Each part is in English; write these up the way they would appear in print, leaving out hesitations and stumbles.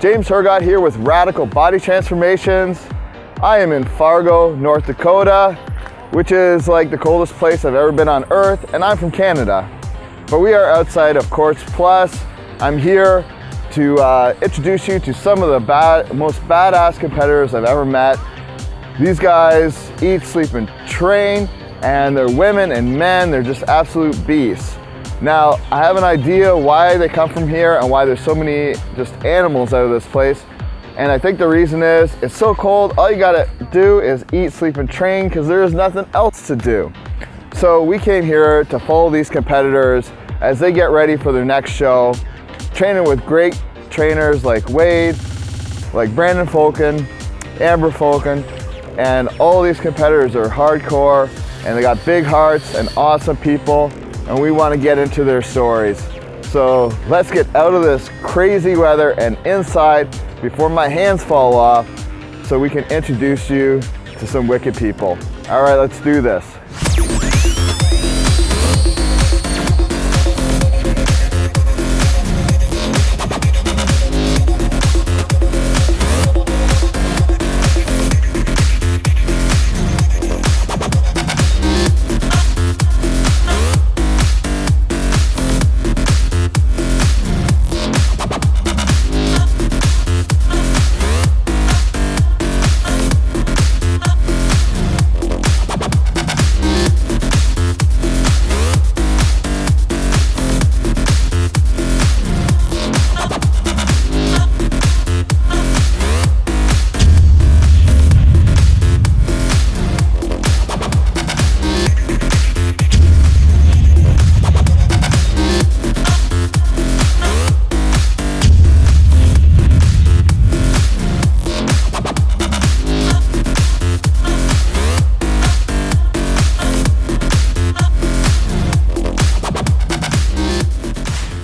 James Hergott here with Radical Body Transformations. I am in Fargo, North Dakota, which is like the coldest place I've ever been on earth, and I'm from Canada. But we are outside of Courts Plus. I'm here to introduce you to some of the most badass competitors I've ever met. These guys eat, sleep, and train, and they're women and men. They're just absolute beasts. Now, I have an idea why they come from here and why there's so many just animals out of this place. And I think the reason is, it's so cold, all you gotta do is eat, sleep, and train because there is nothing else to do. So we came here to follow these competitors as they get ready for their next show, training with great trainers like Wade, like Brandon Fulkin, Amber Fulkin, and all these competitors are hardcore and they got big hearts and awesome people, and we want to get into their stories. So let's get out of this crazy weather and inside before my hands fall off so we can introduce you to some wicked people. All right, let's do this.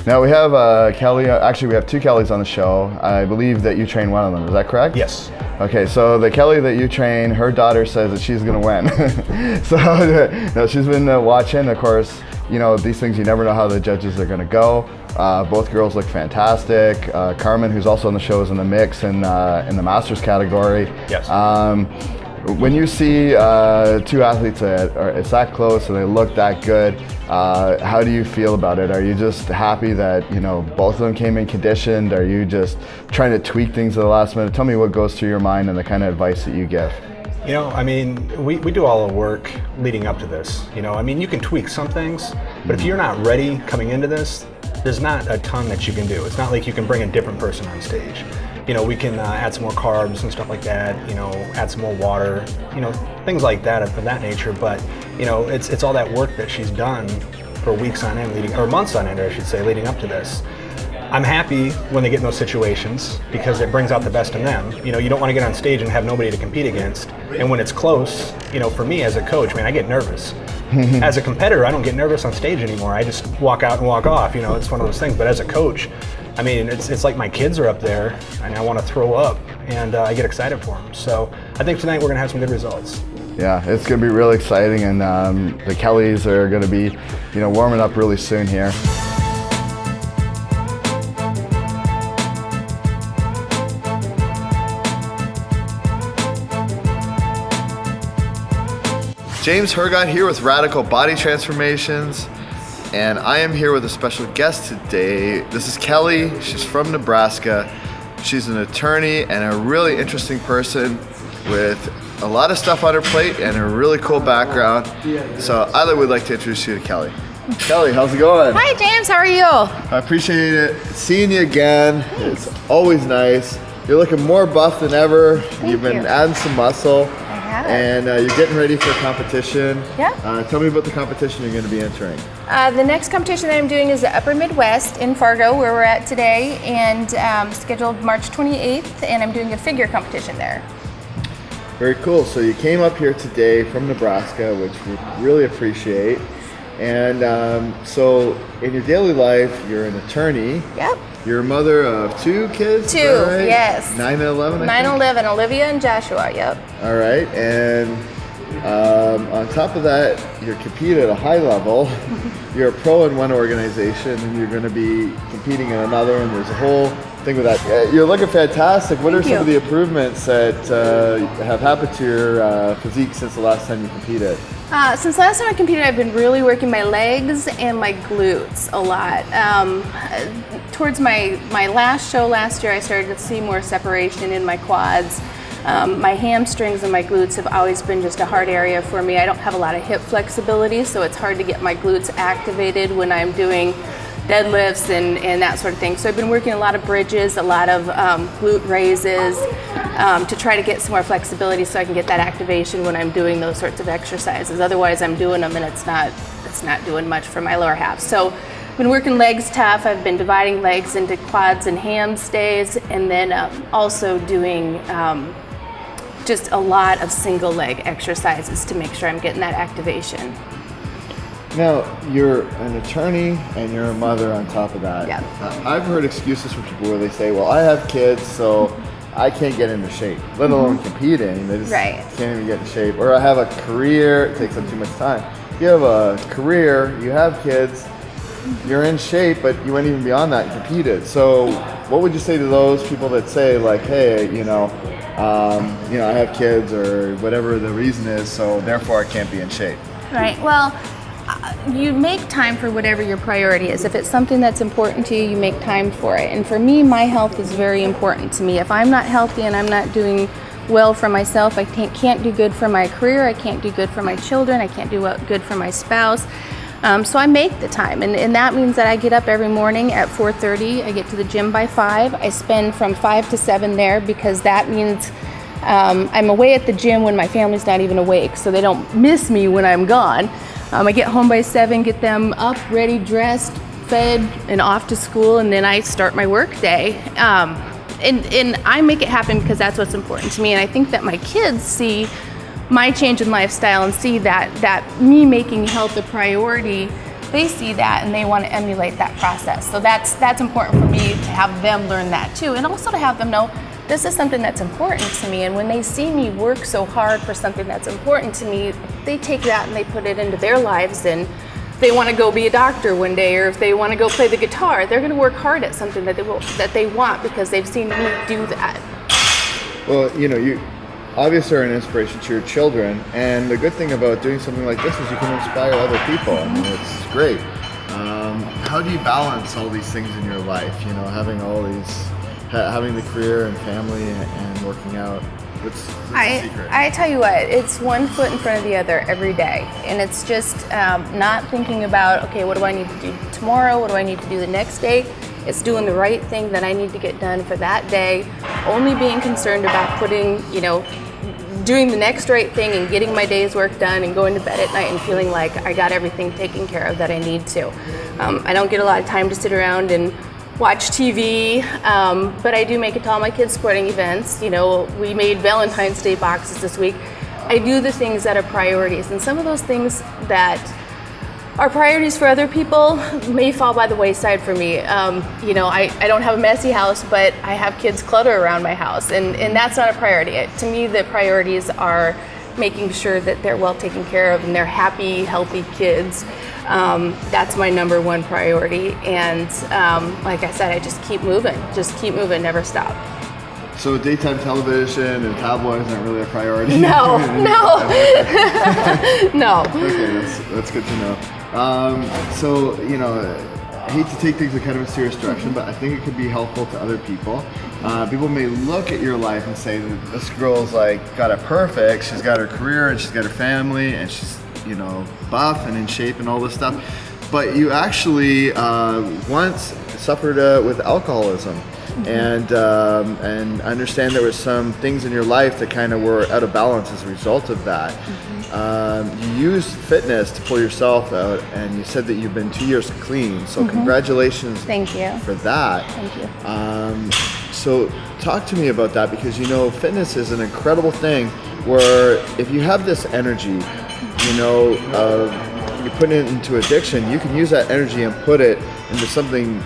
Now we have Kelly, actually we have two Kellys on the show. I believe that you train one of them, is that correct? Yes. Okay, so the Kelly that you train, her daughter says that she's gonna win. So no, she's been watching. Of course, you know, these things, you never know how the judges are gonna go. Both girls look fantastic. Carmen, who's also on the show, is in the mix in the Masters category. Yes. When you see two athletes that it's that close and they look that good, how do you feel about it? Are you just happy that, you know, both of them came in conditioned? Are you just trying to tweak things at the last minute? Tell me what goes through your mind and the kind of advice that you give. You know, I mean, we do all the work leading up to this. You know, I mean, you can tweak some things, but if you're not ready coming into this, there's not a ton that you can do. It's not like you can bring a different person on stage. You know, we can add some more carbs and stuff like that, you know, add some more water, you know, things like that of that nature. But, you know, it's all that work that she's done for weeks on end, or months on end, I should say, leading up to this. I'm happy when they get in those situations because it brings out the best in them. You know, you don't want to get on stage and have nobody to compete against. And when it's close, you know, for me as a coach, man, I get nervous. As a competitor, I don't get nervous on stage anymore. I just walk out and walk off, you know, it's one of those things. But as a coach, I mean, it's like my kids are up there and I want to throw up and I get excited for them. So I think tonight we're going to have some good results. Yeah, it's going to be really exciting, and the Kellys are going to be, you know, warming up really soon here. James Hergott here with Radical Body Transformations, and I am here with a special guest today. This is Kelly. She's from Nebraska. She's an attorney and a really interesting person with a lot of stuff on her plate and a really cool background. So I would like to introduce you to Kelly. Kelly, how's it going? Hi James, how are you? I appreciate it. Seeing you again. It's always nice. You're looking more buff than ever. You've been adding some muscle. And you're getting ready for a competition. Yeah. Tell me about the competition you're going to be entering. The next competition that I'm doing is the Upper Midwest in Fargo, where we're at today, and scheduled March 28th, and I'm doing a figure competition there. Very cool. So you came up here today from Nebraska, which we really appreciate. And so in your daily life, you're an attorney. Yep. You're a mother of two kids? Two, right? yes. 9 and 11, 9 and 11, Olivia and Joshua, yep. All right, and on top of that, you're competing at a high level. You're a pro in one organization, and you're going to be competing in another, and there's a whole thing with that. You're looking fantastic. What are some you. of the improvements that have happened to your physique since the last time you competed? Since last time I competed, I've been really working my legs and my glutes a lot. Towards my last show last year, I started to see more separation in my quads. My hamstrings and my glutes have always been just a hard area for me. I don't have a lot of hip flexibility, so it's hard to get my glutes activated when I'm doing deadlifts and that sort of thing. So I've been working a lot of bridges, a lot of glute raises to try to get some more flexibility so I can get that activation when I'm doing those sorts of exercises. Otherwise I'm doing them and it's not doing much for my lower half. So I've been working legs tough. I've been dividing legs into quads and hams days, and then also doing just a lot of single leg exercises to make sure I'm getting that activation. Now, you're an attorney and you're a mother on top of that. Yeah. I've heard excuses from people where they say, well, I have kids, so I can't get into shape, let alone competing. They just can't even get in shape. Or I have a career, it takes up too much time. You have a career, you have kids, you're in shape, but you went even beyond that and competed. So what would you say to those people that say, like, hey, I have kids or whatever the reason is, so therefore I can't be in shape? Right. Well, you make time for whatever your priority is. If it's something that's important to you, you make time for it. And for me, my health is very important to me. If I'm not healthy and I'm not doing well for myself, I can't do good for my career, I can't do good for my children, I can't do good for my spouse. So I make the time, and that means that I get up every morning at 4:30, I get to the gym by 5, I spend from 5 to 7 there because that means I'm away at the gym when my family's not even awake, so they don't miss me when I'm gone. I get home by 7, get them up, ready, dressed, fed, and off to school, and then I start my work day. And I make it happen because that's what's important to me, and I think that my kids see my change in lifestyle and see that me making health a priority. They see that and they want to emulate that process. So that's important for me to have them learn that too, and also to have them know this is something that's important to me. And when they see me work so hard for something that's important to me, they take that and they put it into their lives, and they want to go be a doctor one day, or if they want to go play the guitar, they're going to work hard at something that they want because they've seen me do that. Well, you obviously are an inspiration to your children, and the good thing about doing something like this is you can inspire other people. I mean, it's great. How do you balance all these things in your life? Having all these, having the career and family and working out. What's the secret? I tell you what, it's one foot in front of the other every day, and it's just not thinking about, okay, what do I need to do tomorrow? What do I need to do the next day? It's doing the right thing that I need to get done for that day. Only being concerned about doing the next right thing and getting my day's work done and going to bed at night and feeling like I got everything taken care of that I need to. I don't get a lot of time to sit around and watch TV, but I do make it to all my kids' sporting events. We made Valentine's Day boxes this week. I do the things that are priorities, and some of those things that are priorities for other people may fall by the wayside for me. I don't have a messy house, but I have kids clutter around my house, and that's not a priority. To me, the priorities are making sure that they're well taken care of and they're happy, healthy kids. That's my number one priority. And like I said, I just keep moving, never stop. So daytime television and tabloids aren't really a priority? No. No. Okay, that's good to know. I hate to take things in kind of a serious direction, but I think it could be helpful to other people. People may look at your life and say that this girl's got it perfect. She's got her career and she's got her family and she's buff and in shape and all this stuff. But you actually once suffered with alcoholism. And I understand there was some things in your life that kind of were out of balance as a result of that. You used fitness to pull yourself out, and you said that you've been 2 years clean. So congratulations! Thank you for that. Thank you. So talk to me about that, because fitness is an incredible thing. Where if you have this energy, you put it into addiction, you can use that energy and put it into something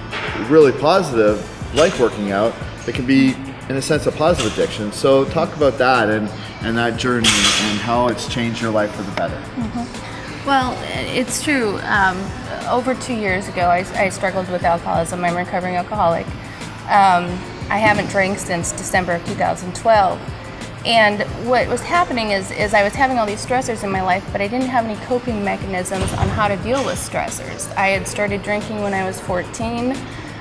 really positive, like working out. It can be, in a sense, a positive addiction. So talk about that and that journey and how it's changed your life for the better. Well, it's true. Over 2 years ago, I struggled with alcoholism. I'm a recovering alcoholic. I haven't drank since December of 2012. And what was happening is I was having all these stressors in my life, but I didn't have any coping mechanisms on how to deal with stressors. I had started drinking when I was 14.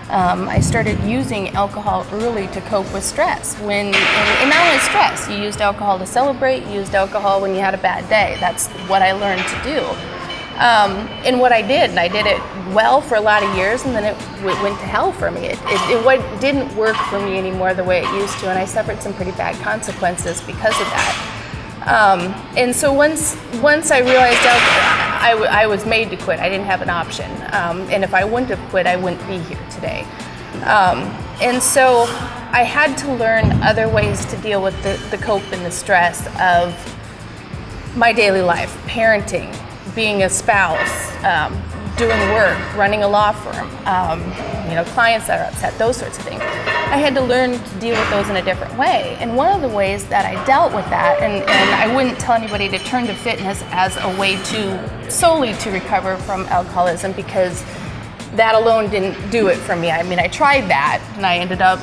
I started using alcohol early to cope with stress. And not only stress, you used alcohol to celebrate, you used alcohol when you had a bad day. That's what I learned to do. And what I did, and I did it well for a lot of years, and then it went to hell for me. It didn't work for me anymore the way it used to, and I suffered some pretty bad consequences because of that. And so once I realized I was made to quit, I didn't have an option. And if I wouldn't have quit, I wouldn't be here today. And so I had to learn other ways to deal with the cope and the stress of my daily life, parenting, being a spouse, doing work, running a law firm, clients that are upset, those sorts of things. I had to learn to deal with those in a different way. And one of the ways that I dealt with that, and I wouldn't tell anybody to turn to fitness as a way solely to recover from alcoholism, because that alone didn't do it for me. I mean, I tried that, and I ended up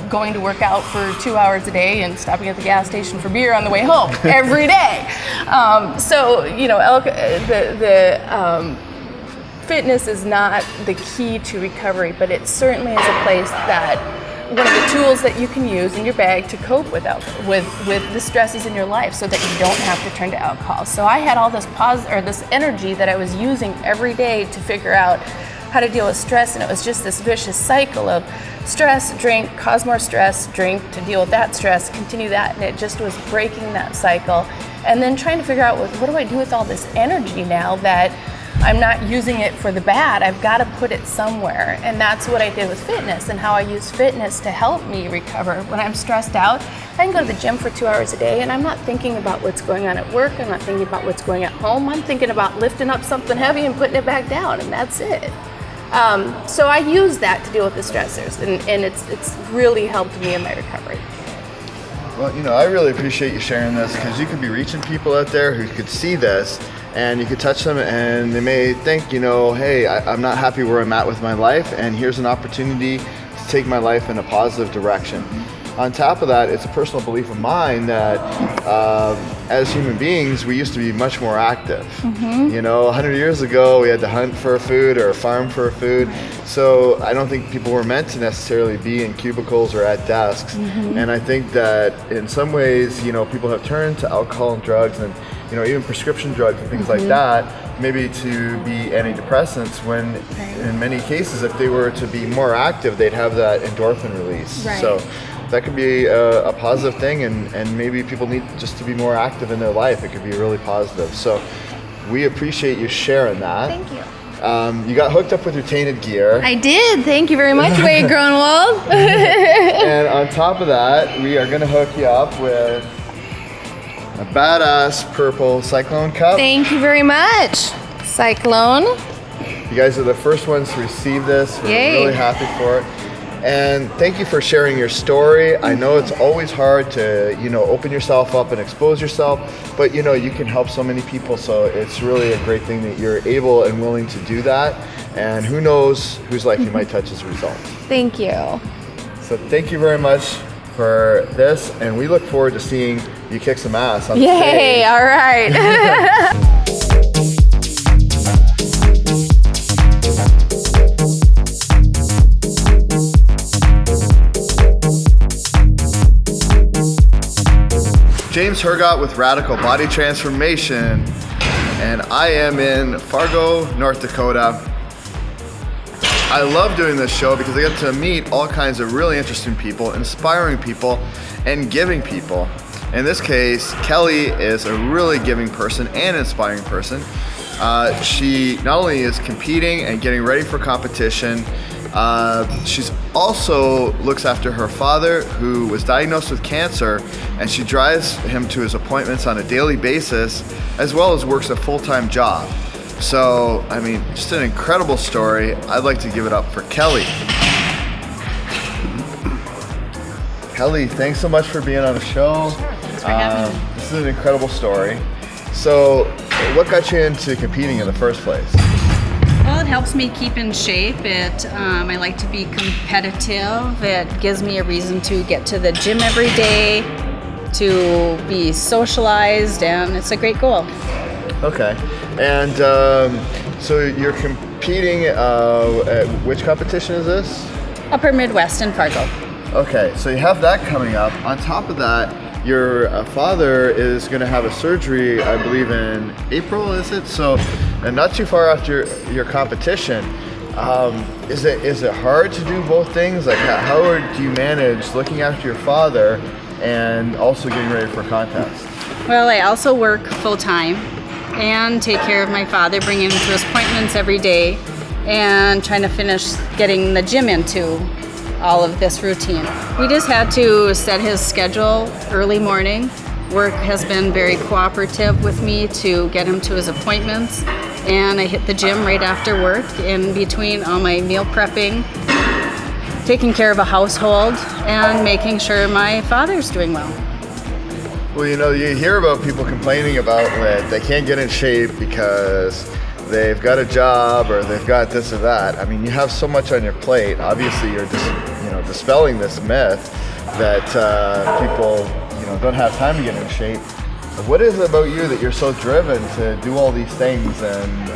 going to work out for 2 hours a day and stopping at the gas station for beer on the way home every day. Fitness is not the key to recovery, but it certainly is a place that one of the tools that you can use in your bag to cope with the stresses in your life, so that you don't have to turn to alcohol. So I had all this this energy that I was using every day to figure out how to deal with stress, and it was just this vicious cycle of stress, drink, cause more stress, drink to deal with that stress, continue that, and it just was breaking that cycle. And then trying to figure out, what do I do with all this energy now that I'm not using it for the bad? I've got to put it somewhere. And that's what I did with fitness, and how I use fitness to help me recover. When I'm stressed out, I can go to the gym for 2 hours a day, and I'm not thinking about what's going on at work. I'm not thinking about what's going on at home. I'm thinking about lifting up something heavy and putting it back down, and that's it. So I use that to deal with the stressors, and it's really helped me in my recovery. Well, I really appreciate you sharing this, because you could be reaching people out there who could see this, and you could touch them, and they may think, hey, I'm not happy where I'm at with my life, and here's an opportunity to take my life in a positive direction. On top of that, it's a personal belief of mine that as human beings, we used to be much more active. 100 years ago, we had to hunt for food or farm for food. So I don't think people were meant to necessarily be in cubicles or at desks. And I think that in some ways, people have turned to alcohol and drugs, and even prescription drugs and things like that, maybe to be antidepressants, when in many cases, if they were to be more active, they'd have that endorphin release. Right. So that could be a positive thing, and maybe people need just to be more active in their life. It could be really positive. So we appreciate you sharing that. Thank you. You got hooked up with your tainted gear. I did. Thank you very much, Wade Gronwold. And on top of that, we are going to hook you up with a badass purple Cyclone cup. Thank you very much, Cyclone. You guys are the first ones to receive this. We're really happy for it. And thank you for sharing your story. I know it's always hard to, open yourself up and expose yourself, but you can help so many people. So it's really a great thing that you're able and willing to do that. And who knows whose life you might touch as a result. Thank you. So thank you very much for this, and we look forward to seeing you kick some ass on the stage. Yay, all right. James Hergott with Radical Body Transformation, and I am in Fargo, North Dakota. I love doing this show because I get to meet all kinds of really interesting people, inspiring people, and giving people. In this case, Kelly is a really giving person and inspiring person. She not only is competing and getting ready for competition, she's also looks after her father, who was diagnosed with cancer, and she drives him to his appointments on a daily basis, as well as works a full-time job. So, just an incredible story. I'd like to give it up for Kelly. Kelly, thanks so much for being on the show. Thanks for having me. This is an incredible story. So, what got you into competing in the first place? Well, it helps me keep in shape. I like to be competitive. It gives me a reason to get to the gym every day, to be socialized, and it's a great goal. Okay. And so you're competing at which competition is this? Upper Midwest in Fargo. Okay, so you have that coming up. On top of that, your father is going to have a surgery, I believe, in April, is it? So, and not too far after your competition. Is it hard to do both things? Like, how do you manage looking after your father and also getting ready for a contest? Well, I also work full-time and take care of my father, bringing him to his appointments every day, and trying to finish getting the gym into all of this routine. We just had to set his schedule early morning. Work has been very cooperative with me to get him to his appointments, and I hit the gym right after work in between all my meal prepping, taking care of a household, and making sure my father's doing well. Well, you hear about people complaining about that they can't get in shape because they've got a job or they've got this or that. I mean, you have so much on your plate. Obviously, you're just dispelling this myth that people don't have time to get in shape. What is it about you that you're so driven to do all these things and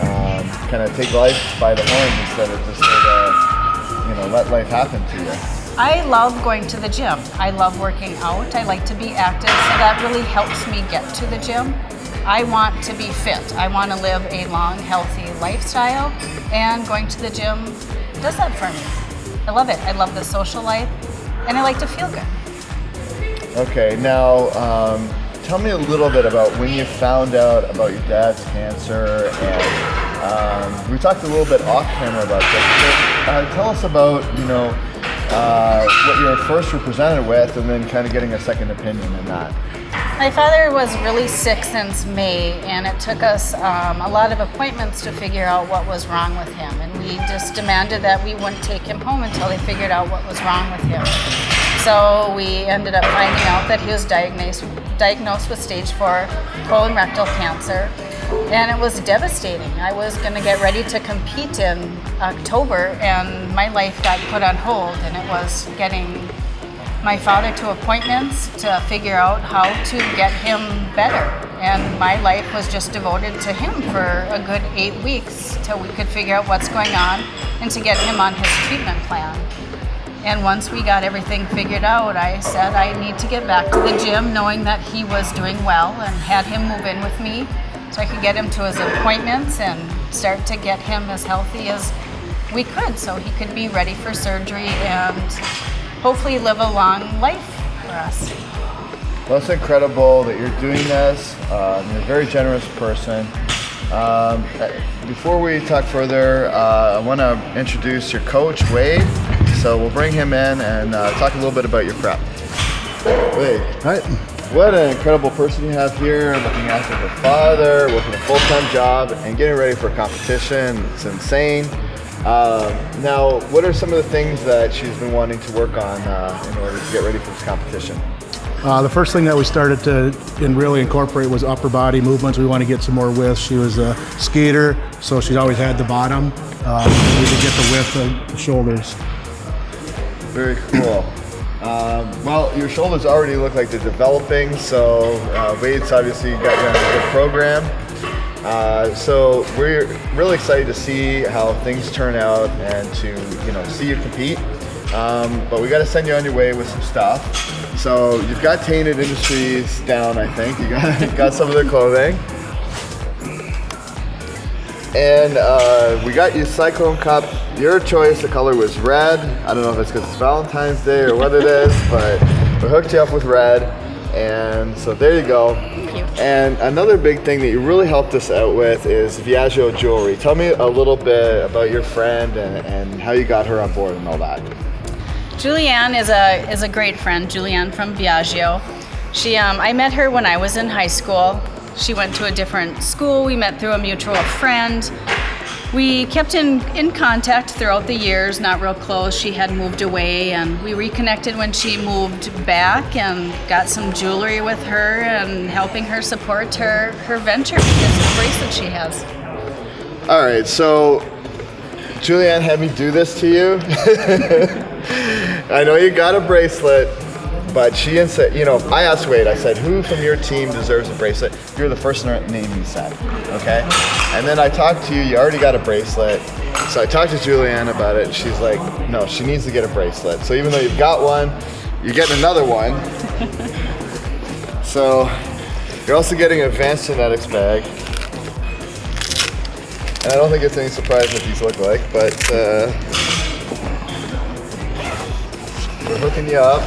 kind of take life by the horns instead of just sort of let life happen to you? I love going to the gym. I love working out. I like to be active, so that really helps me get to the gym. I want to be fit. I want to live a long, healthy lifestyle, and going to the gym does that for me. I love it. I love the social life, and I like to feel good. Okay, now tell me a little bit about when you found out about your dad's cancer, and we talked a little bit off camera about this, but tell us about, what you were first presented with, and then kind of getting a second opinion in that. My father was really sick since May, and it took us a lot of appointments to figure out what was wrong with him. And we just demanded that we wouldn't take him home until they figured out what was wrong with him. So we ended up finding out that he was diagnosed with stage 4 colorectal cancer, and it was devastating. I was going to get ready to compete in October, and my life got put on hold, and it was getting my father to appointments to figure out how to get him better. And my life was just devoted to him for a good 8 weeks till we could figure out what's going on and to get him on his treatment plan. And once we got everything figured out, I said I need to get back to the gym, knowing that he was doing well, and had him move in with me so I could get him to his appointments and start to get him as healthy as we could so he could be ready for surgery and hopefully live a long life for us. Well, it's incredible that you're doing this. You're a very generous person. Before we talk further, I want to introduce your coach, Wade. So we'll bring him in and talk a little bit about your prep. Wade, Hi. what an incredible person you have here, looking after her father, working a full-time job, and getting ready for a competition. It's insane. Now, what are some of the things that she's been wanting to work on in order to get ready for this competition? The first thing that we started to really incorporate was upper body movements. We want to get some more width. She was a skater, so she's always had the bottom. We could get the width of the shoulders. Very cool. Well, your shoulders already look like they're developing, so Wade's obviously got you on a good program. So we're really excited to see how things turn out and to see you compete. But we got to send you on your way with some stuff. So you've got Tainted Industries down, I think. You got some of their clothing. And we got you Cyclone Cup. Your choice, the color was red. I don't know if it's because it's Valentine's Day or what it is, but we hooked you up with red. And so there you go. Thank you. And another big thing that you really helped us out with is Viaggio Jewelry. Tell me a little bit about your friend and how you got her on board and all that. Julianne is a great friend, Julianne from Viaggio. I met her when I was in high school. She went to a different school. We met through a mutual friend. We kept in contact throughout the years, not real close. She had moved away, and we reconnected when she moved back and got some jewelry with her and helping her support her venture because of the bracelet she has. All right, so Julianne had me do this to you. I know you got a bracelet, but she said, I asked Wade, I said, who from your team deserves a bracelet? You're the first name he said, okay? And then I talked to you, you already got a bracelet. So I talked to Julianne about it, and she's like, no, she needs to get a bracelet. So even though you've got one, you're getting another one. So you're also getting an advanced genetics bag. And I don't think it's any surprise what these look like, but we're hooking you up.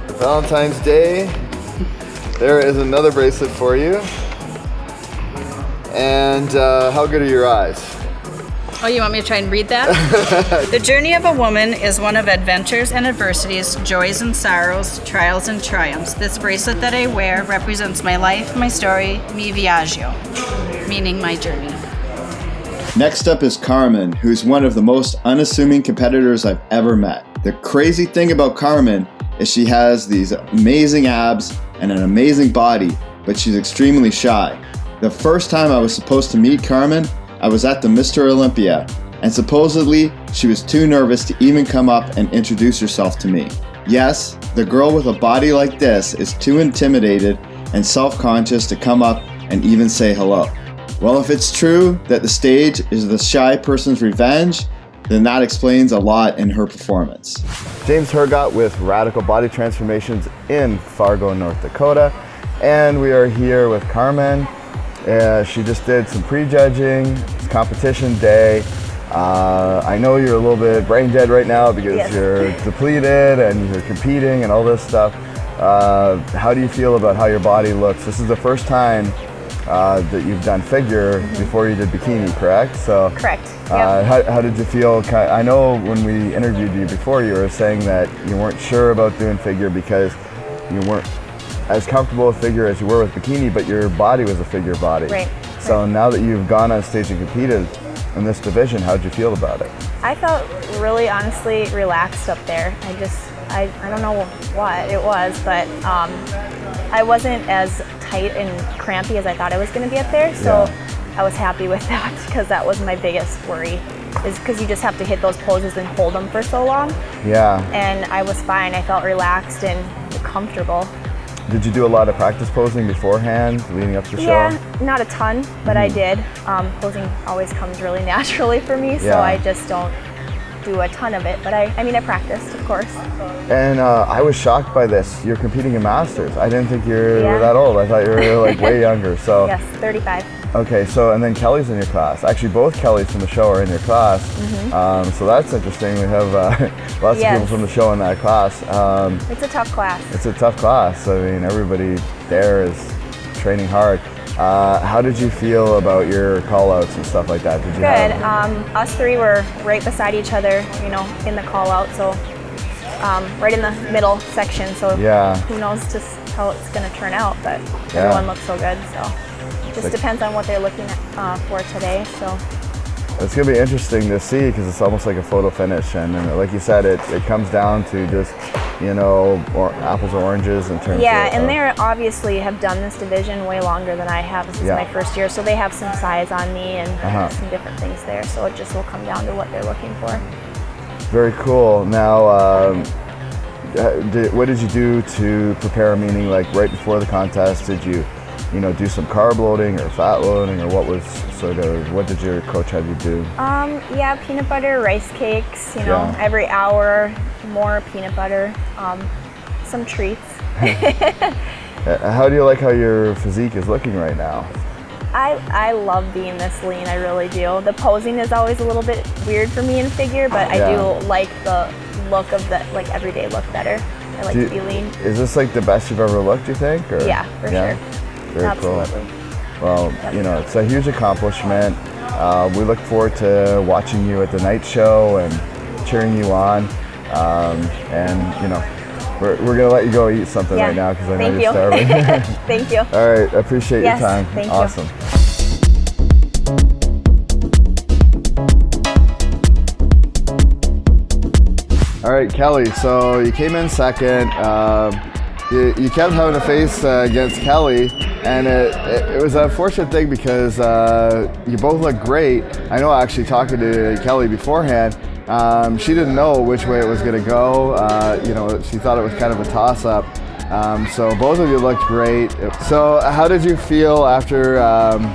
For Valentine's Day, there is another bracelet for you. And how good are your eyes? Oh, you want me to try and read that? The journey of a woman is one of adventures and adversities, joys and sorrows, trials and triumphs. This bracelet that I wear represents my life, my story, mi viaggio, meaning my journey. Next up is Carmen, who's one of the most unassuming competitors I've ever met. The crazy thing about Carmen is she has these amazing abs and an amazing body, but she's extremely shy. The first time I was supposed to meet Carmen, I was at the Mr. Olympia, and supposedly she was too nervous to even come up and introduce herself to me. Yes, the girl with a body like this is too intimidated and self-conscious to come up and even say hello. Well, if it's true that the stage is the shy person's revenge, then that explains a lot in her performance. James Hergott with Radical Body Transformations in Fargo, North Dakota, and we are here with Carmen. She just did some prejudging. It's competition day. I know you're a little bit brain dead right now because you're depleted and you're competing and all this stuff. How do you feel about how your body looks? This is the first time that you've done figure before you did bikini, correct? So, correct. Yep. How did you feel? I know when we interviewed you before, you were saying that you weren't sure about doing figure because you weren't as comfortable with figure as you were with bikini, but your body was a figure body. Right. So now that you've gone on stage and competed in this division, how'd you feel about it? I felt really honestly relaxed up there. I don't know what it was, but I wasn't as tight and crampy as I thought I was going to be up there. So I was happy with that because that was my biggest worry, is because you just have to hit those poses and hold them for so long. Yeah. And I was fine. I felt relaxed and comfortable. Did you do a lot of practice posing beforehand, leading up to the show? Yeah, not a ton, but I did. Posing always comes really naturally for me, so I just don't do a ton of it. But I practiced, of course. And I was shocked by this. You're competing in Masters. I didn't think you were that old. I thought you were like way younger. So yes, 35. Okay, so and then Kelly's in your class. Actually, both Kellys from the show are in your class. So that's interesting. We have lots of people from the show in that class. It's a tough class. It's a tough class. I mean, everybody there is training hard. How did you feel about your call-outs and stuff like that? Did you Good. Us three were right beside each other, in the call-out, so right in the middle section. So who knows just how it's going to turn out, but everyone looks so good. So it just depends on what they're looking for today. So it's going to be interesting to see because it's almost like a photo finish, and like you said, it comes down to just or apples or oranges in terms of... Yeah, and they obviously have done this division way longer than I have. This is my first year, so they have some size on me and some different things there, so it just will come down to what they're looking for. Very cool. Now, what did you do to prepare, meaning like right before the contest, did you do some carb loading or fat loading, or what did your coach have you do? Peanut butter, rice cakes, every hour, more peanut butter, some treats. How do you like how your physique is looking right now? I love being this lean, I really do. The posing is always a little bit weird for me in figure, but I do like the look of the everyday look better. I like to be lean. Is this like the best you've ever looked, you think? Or? Yeah, for sure. Very Absolutely. Cool. Well, it's a huge accomplishment. We look forward to watching you at the night show and cheering you on. We're gonna let you go eat something right now because I know you're starving. Thank you. All right, I appreciate your time. Thank awesome. You. All right, Kelly, so you came in second. you kept having to face against Kelly, and it was an unfortunate thing because you both look great. I know actually talking to Kelly beforehand, she didn't know which way it was going to go. She thought it was kind of a toss-up. So both of you looked great. So how did you feel after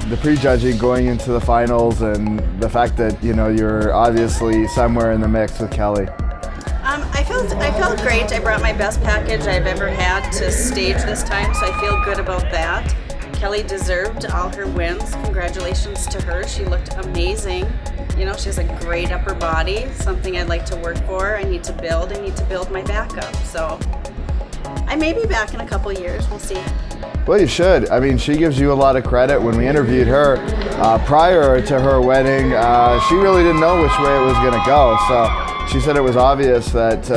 the prejudging going into the finals and the fact that you're obviously somewhere in the mix with Kelly? I felt great. I brought my best package I've ever had to stage this time, so I feel good about that. Kelly deserved all her wins. Congratulations to her. She looked amazing. She has a great upper body, something I'd like to work for. I need to build my back up. So I may be back in a couple years. We'll see. Well, you should. I mean, she gives you a lot of credit. When we interviewed her prior to her wedding, she really didn't know which way it was going to go. So she said it was obvious that,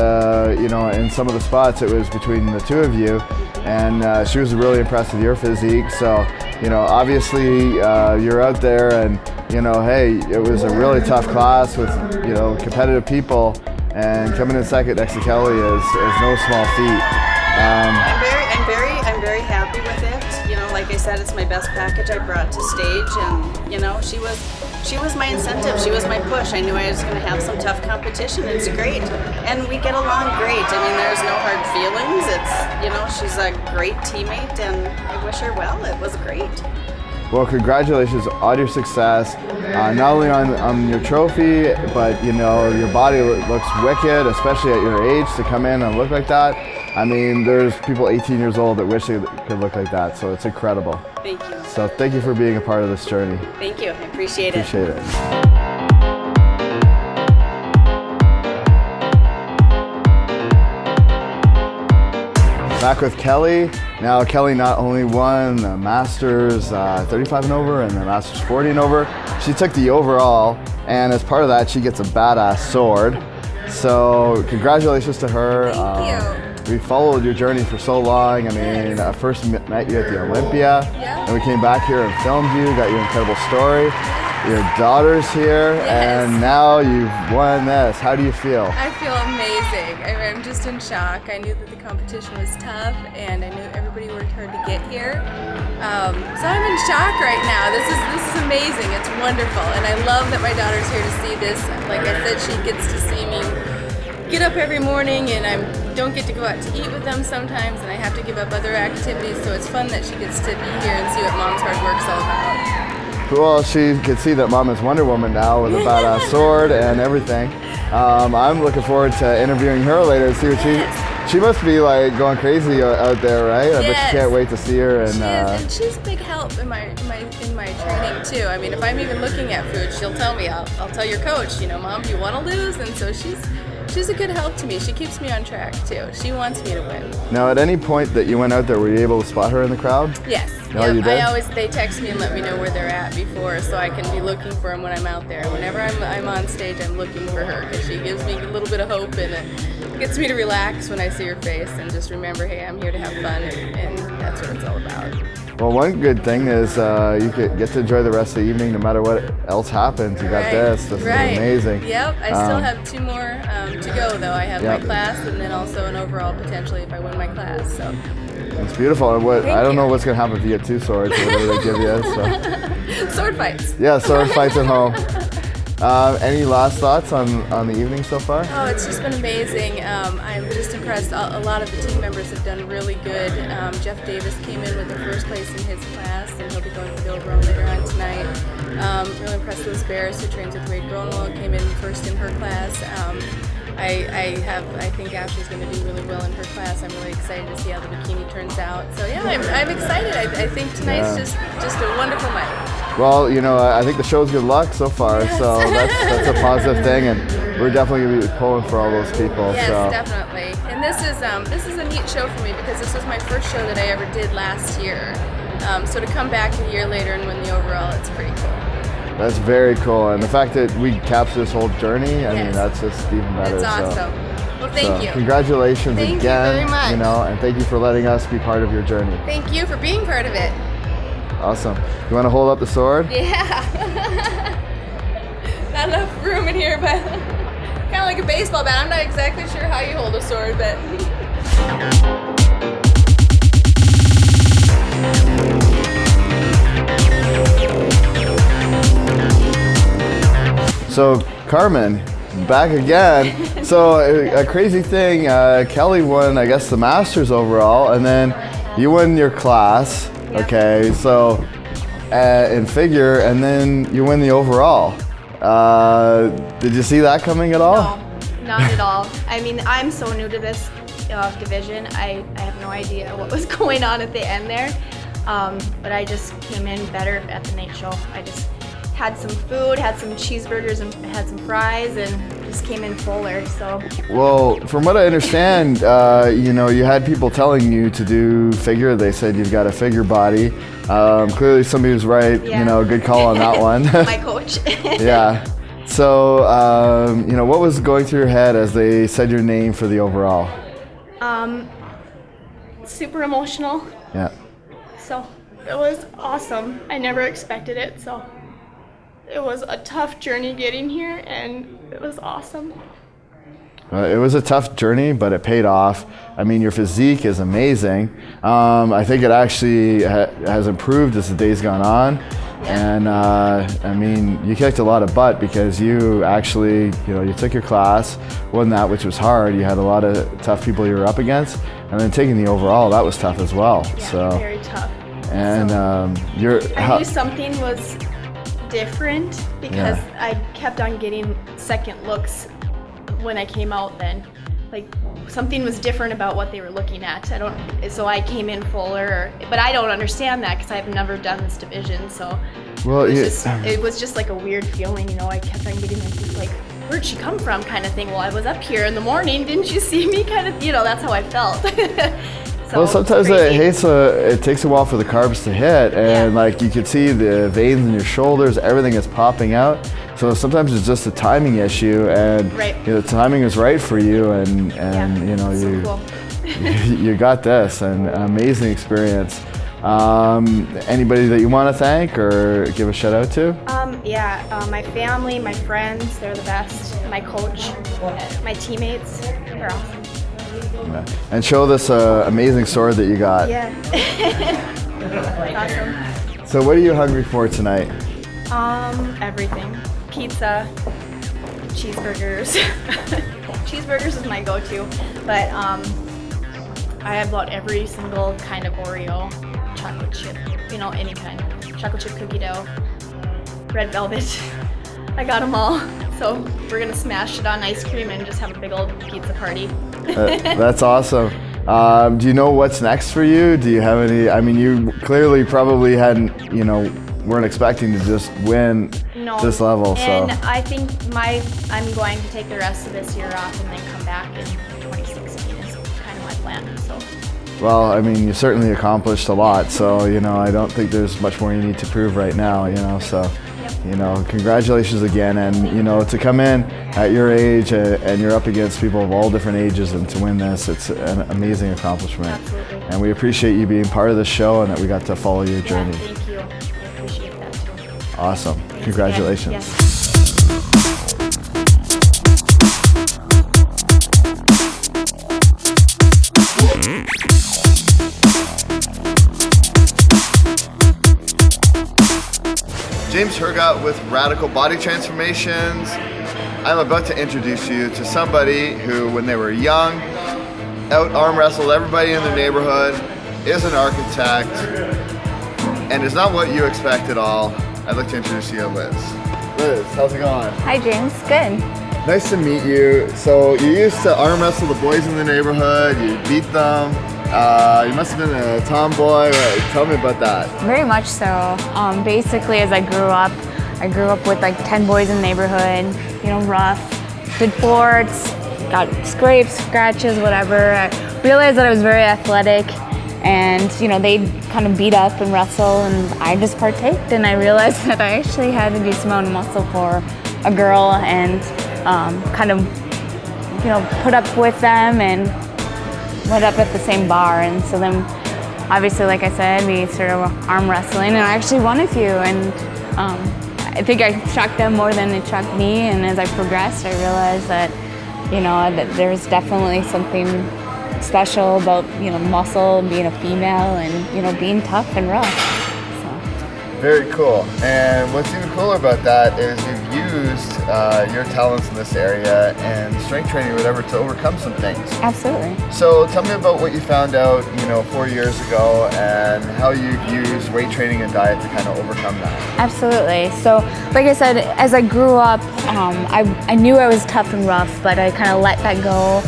in some of the spots it was between the two of you. And she was really impressed with your physique. So, obviously you're out there and, hey, it was a really tough class with, competitive people. And coming in second next to Kelly is no small feat. I'm very happy with it. Like I said, it's my best package I brought to stage, and she was my incentive. She was my push. I knew I was going to have some tough competition. It's great, and we get along great. I mean, there's no hard feelings. It's she's a great teammate, and I wish her well. It was great. Well, congratulations on your success, not only on your trophy, but your body looks wicked, especially at your age, to come in and look like that. I mean, there's people 18 years old that wish they could look like that, so it's incredible. Thank you. So thank you for being a part of this journey. Thank you. I appreciate it. Appreciate it. Back with Kelly. Now Kelly not only won the Masters 35 and over and the Masters 40 and over, she took the overall, and as part of that she gets a badass sword. So congratulations to her. Thank you. We followed your journey for so long. I mean, I first met you at the Olympia, and we came back here and filmed you, got your incredible story. Your daughter's here, and now you've won this. How do you feel? I feel amazing. I'm just in shock. I knew that the competition was tough, and I knew everybody worked hard to get here. So I'm in shock right now. This is amazing. It's wonderful, and I love that my daughter's here to see this. Like I said, she gets to see me get up every morning, and I don't get to go out to eat with them sometimes, and I have to give up other activities. So it's fun that she gets to be here and see what Mom's hard work's all about. Well, she could see that Mom is Wonder Woman now with a badass sword and everything. I'm looking forward to interviewing her later and see what she must be like going crazy out there, right? I bet you can't wait to see her. And, and she's a big help in my training too. I mean, if I'm even looking at food, she'll tell me. I'll tell your coach, Mom, do you want to lose? And so she's a good help to me. She keeps me on track too. She wants me to win. Now, at any point that you went out there, were you able to spot her in the crowd? Yes. No, you did? They text me and let me know where they're at before, so I can be looking for them when I'm out there. Whenever I'm on stage, I'm looking for her because she gives me a little bit of hope, and it gets me to relax when I see her face and just remember, hey, I'm here to have fun, and that's what it's all about. Well, one good thing is you get to enjoy the rest of the evening no matter what else happens. You got this. This is amazing. Yep, I still have 2 more to go though. I have my class and then also an overall potentially if I win my class. So it's beautiful. I don't know what's going to happen if you get 2 swords or whatever they give you. So. Sword fights. Yeah, sword fights at home. Any last thoughts on the evening so far? Oh, it's just been amazing. I'm just impressed. A lot of the team members have done really good. Jeff Davis came in with the first place in his class, and he'll be going for the overall later on tonight. Really impressed with Liz Barris, who trains with Gronwold, came in first in her class. I think Ashley's going to do really well in her class. I'm really excited to see how the bikini turns out. So yeah, I'm excited. I think tonight's just a wonderful night. Well, I think the show's good luck so far, so that's a positive thing, and we're definitely going to be pulling for all those people. Yes, so. definitely. And this is a neat show for me because this was my first show that I ever did last year. So to come back a year later and win the overall, it's pretty cool. That's very cool, and the fact that we captured this whole journey, I mean, that's just even better. It's awesome. Well, thank you. Congratulations again. Thank you very much. And thank you for letting us be part of your journey. Thank you for being part of it. Awesome. You want to hold up the sword? Yeah. Not enough room in here, but kind of like a baseball bat. I'm not exactly sure how you hold a sword, but. So Carmen, back again. So a crazy thing, Kelly won, I guess, the Masters overall, and then you won your class. Yeah. Okay, so in figure, and then you win the overall. Did you see that coming at all? No, not at all. I mean, I'm so new to this division. I have no idea what was going on at the end there. But I just came in better at the night show. I just had some food, had some cheeseburgers and had some fries, and just came in fuller. So. Well, from what I understand, you know, you had people telling you to do figure. They said you've got a figure body. Clearly somebody was right. Yeah. You know, good call on that one. My coach. Yeah. So, you know, what was going through your head as they said your name for the overall? Super emotional. Yeah. So it was awesome. I never expected it, so it was a tough journey getting here, and it was awesome. It was a tough journey, but it paid off. I mean, your physique is amazing. I think it actually has improved as the days gone on. And I mean, you kicked a lot of butt because you actually, you know, you took your class, won that, which was hard. You had a lot of tough people you were up against, and then taking the overall, that was tough as well. Yeah, so very tough. And I knew something was different because I kept on getting second looks when I came out then. Like something was different about what they were looking at. So I came in fuller, but I don't understand that because I've never done this division. So it was just like a weird feeling, you know. I kept on getting like, where'd she come from kind of thing. Well, I was up here in the morning, didn't you see me kind of, you know, that's how I felt. So well, sometimes it takes a while for the carbs to hit, and like you could see the veins in your shoulders, everything is popping out. So sometimes it's just a timing issue, and you know, the timing is right for you, and you know, you got this, and an amazing experience. Anybody that you want to thank or give a shout out to? My family, my friends, they're the best. My coach, my teammates, they're awesome. And show this amazing sword that you got. Yeah. Awesome. So what are you hungry for tonight? Everything. Pizza, cheeseburgers. Cheeseburgers is my go-to, but I have about every single kind of Oreo, chocolate chip, you know, any kind. Chocolate chip cookie dough, red velvet. I got them all. So we're gonna smash it on ice cream and just have a big old pizza party. That's awesome. Do you know what's next for you? Do you have any? I mean, you clearly probably hadn't, you know, weren't expecting to just win this level. And so I think I'm going to take the rest of this year off and then come back in 2016 is kind of my plan. So. Well, I mean, you certainly accomplished a lot. So you know, I don't think there's much more you need to prove right now. You know, so. You know, congratulations again, and you know, to come in at your age and you're up against people of all different ages, and to win this, it's an amazing accomplishment. Absolutely. And we appreciate you being part of the show and that we got to follow your journey. Yeah, thank you. I appreciate that too. Awesome. Thanks Congratulations. again. Yes. James Hergott with Radical Body Transformations. I'm about to introduce you to somebody who, when they were young, out arm wrestled everybody in their neighborhood, is an architect, and is not what you expect at all. I'd like to introduce you to Liz. Liz, how's it going? Hi James, good. Nice to meet you. So you used to arm wrestle the boys in the neighborhood, you beat them. You must have been a tomboy. Tell me about that. Very much so. Basically, as I grew up with like 10 boys in the neighborhood, you know, rough, did sports, got scrapes, scratches, whatever. I realized that I was very athletic, and you know, they'd kind of beat up and wrestle, and I just partaked, and I realized that I actually had a decent amount of muscle for a girl, and kind of, you know, put up with them and went up at the same bar. And so then obviously, like I said, we started arm wrestling, and I actually won a few, and I think I shocked them more than it shocked me. And as I progressed, I realized that, you know, that there's definitely something special about, you know, muscle and being a female, and, you know, being tough and rough. So. Very cool. And what's even cooler about that is you've used your talents in this area and strength training or whatever to overcome some things. Absolutely. So tell me about what you found out, 4 years ago, and how you used weight training and diet to kind of overcome that. Absolutely. So, like I said, as I grew up, I knew I was tough and rough, but I kind of let that go.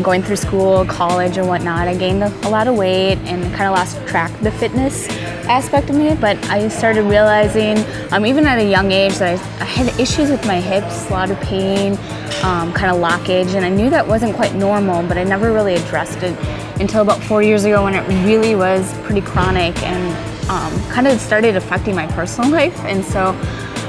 Going through school, college, and whatnot, I gained a lot of weight and kind of lost track of the fitness aspect of me. But I started realizing, even at a young age, that I had issues with my hips, a lot of pain, kind of lockage, and I knew that wasn't quite normal, but I never really addressed it until about 4 years ago when it really was pretty chronic and kind of started affecting my personal life. And so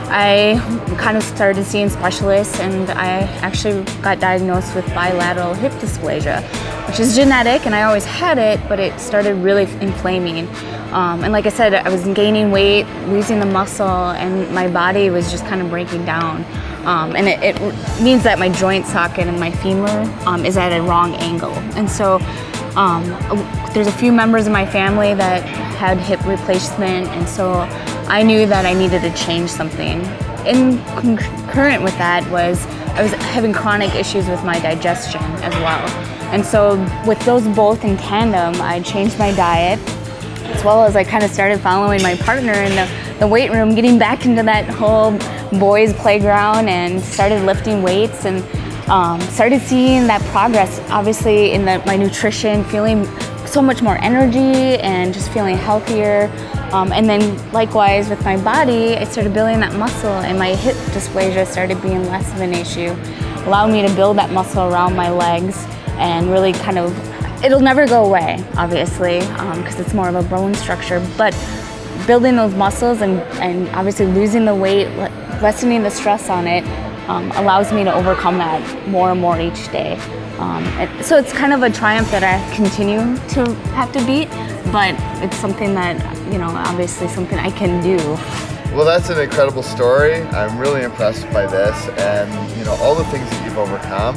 I kind of started seeing specialists, and I actually got diagnosed with bilateral hip dysplasia, which is genetic, and I always had it, but it started really inflaming. And like I said, I was gaining weight, losing the muscle, and my body was just kind of breaking down. And it means that my joint socket and my femur is at a wrong angle. And so there's a few members of my family that had hip replacement, and so I knew that I needed to change something. In concurrent with that was I was having chronic issues with my digestion as well. And so with those both in tandem, I changed my diet, as well as I kind of started following my partner in the weight room, getting back into that whole boys playground, and started lifting weights and started seeing that progress, obviously, in my nutrition, feeling so much more energy and just feeling healthier. And then likewise with my body, I started building that muscle, and my hip dysplasia started being less of an issue, allowed me to build that muscle around my legs and really kind of, it'll never go away, obviously, because it's more of a bone structure, but building those muscles and obviously losing the weight, lessening the stress on it, allows me to overcome that more and more each day. So it's kind of a triumph that I continue to have to beat, but it's something that, obviously something I can do. Well, that's an incredible story. I'm really impressed by this and, all the things that you've overcome.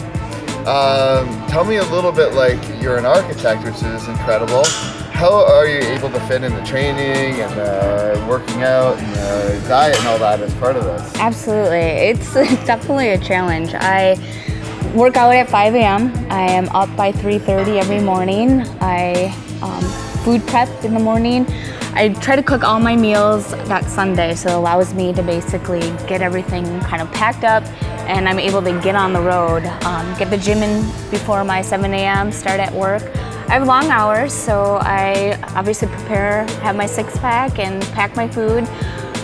Tell me a little bit, like, you're an architect, which is incredible. How are you able to fit in the training and the working out and the diet and all that as part of this? Absolutely. It's definitely a challenge. I work out at 5 a.m. I am up by 3:30 every morning. I food prep in the morning. I try to cook all my meals that Sunday, so it allows me to basically get everything kind of packed up, and I'm able to get on the road, get the gym in before my 7 a.m., start at work. I have long hours, so I obviously prepare, have my six-pack, and pack my food.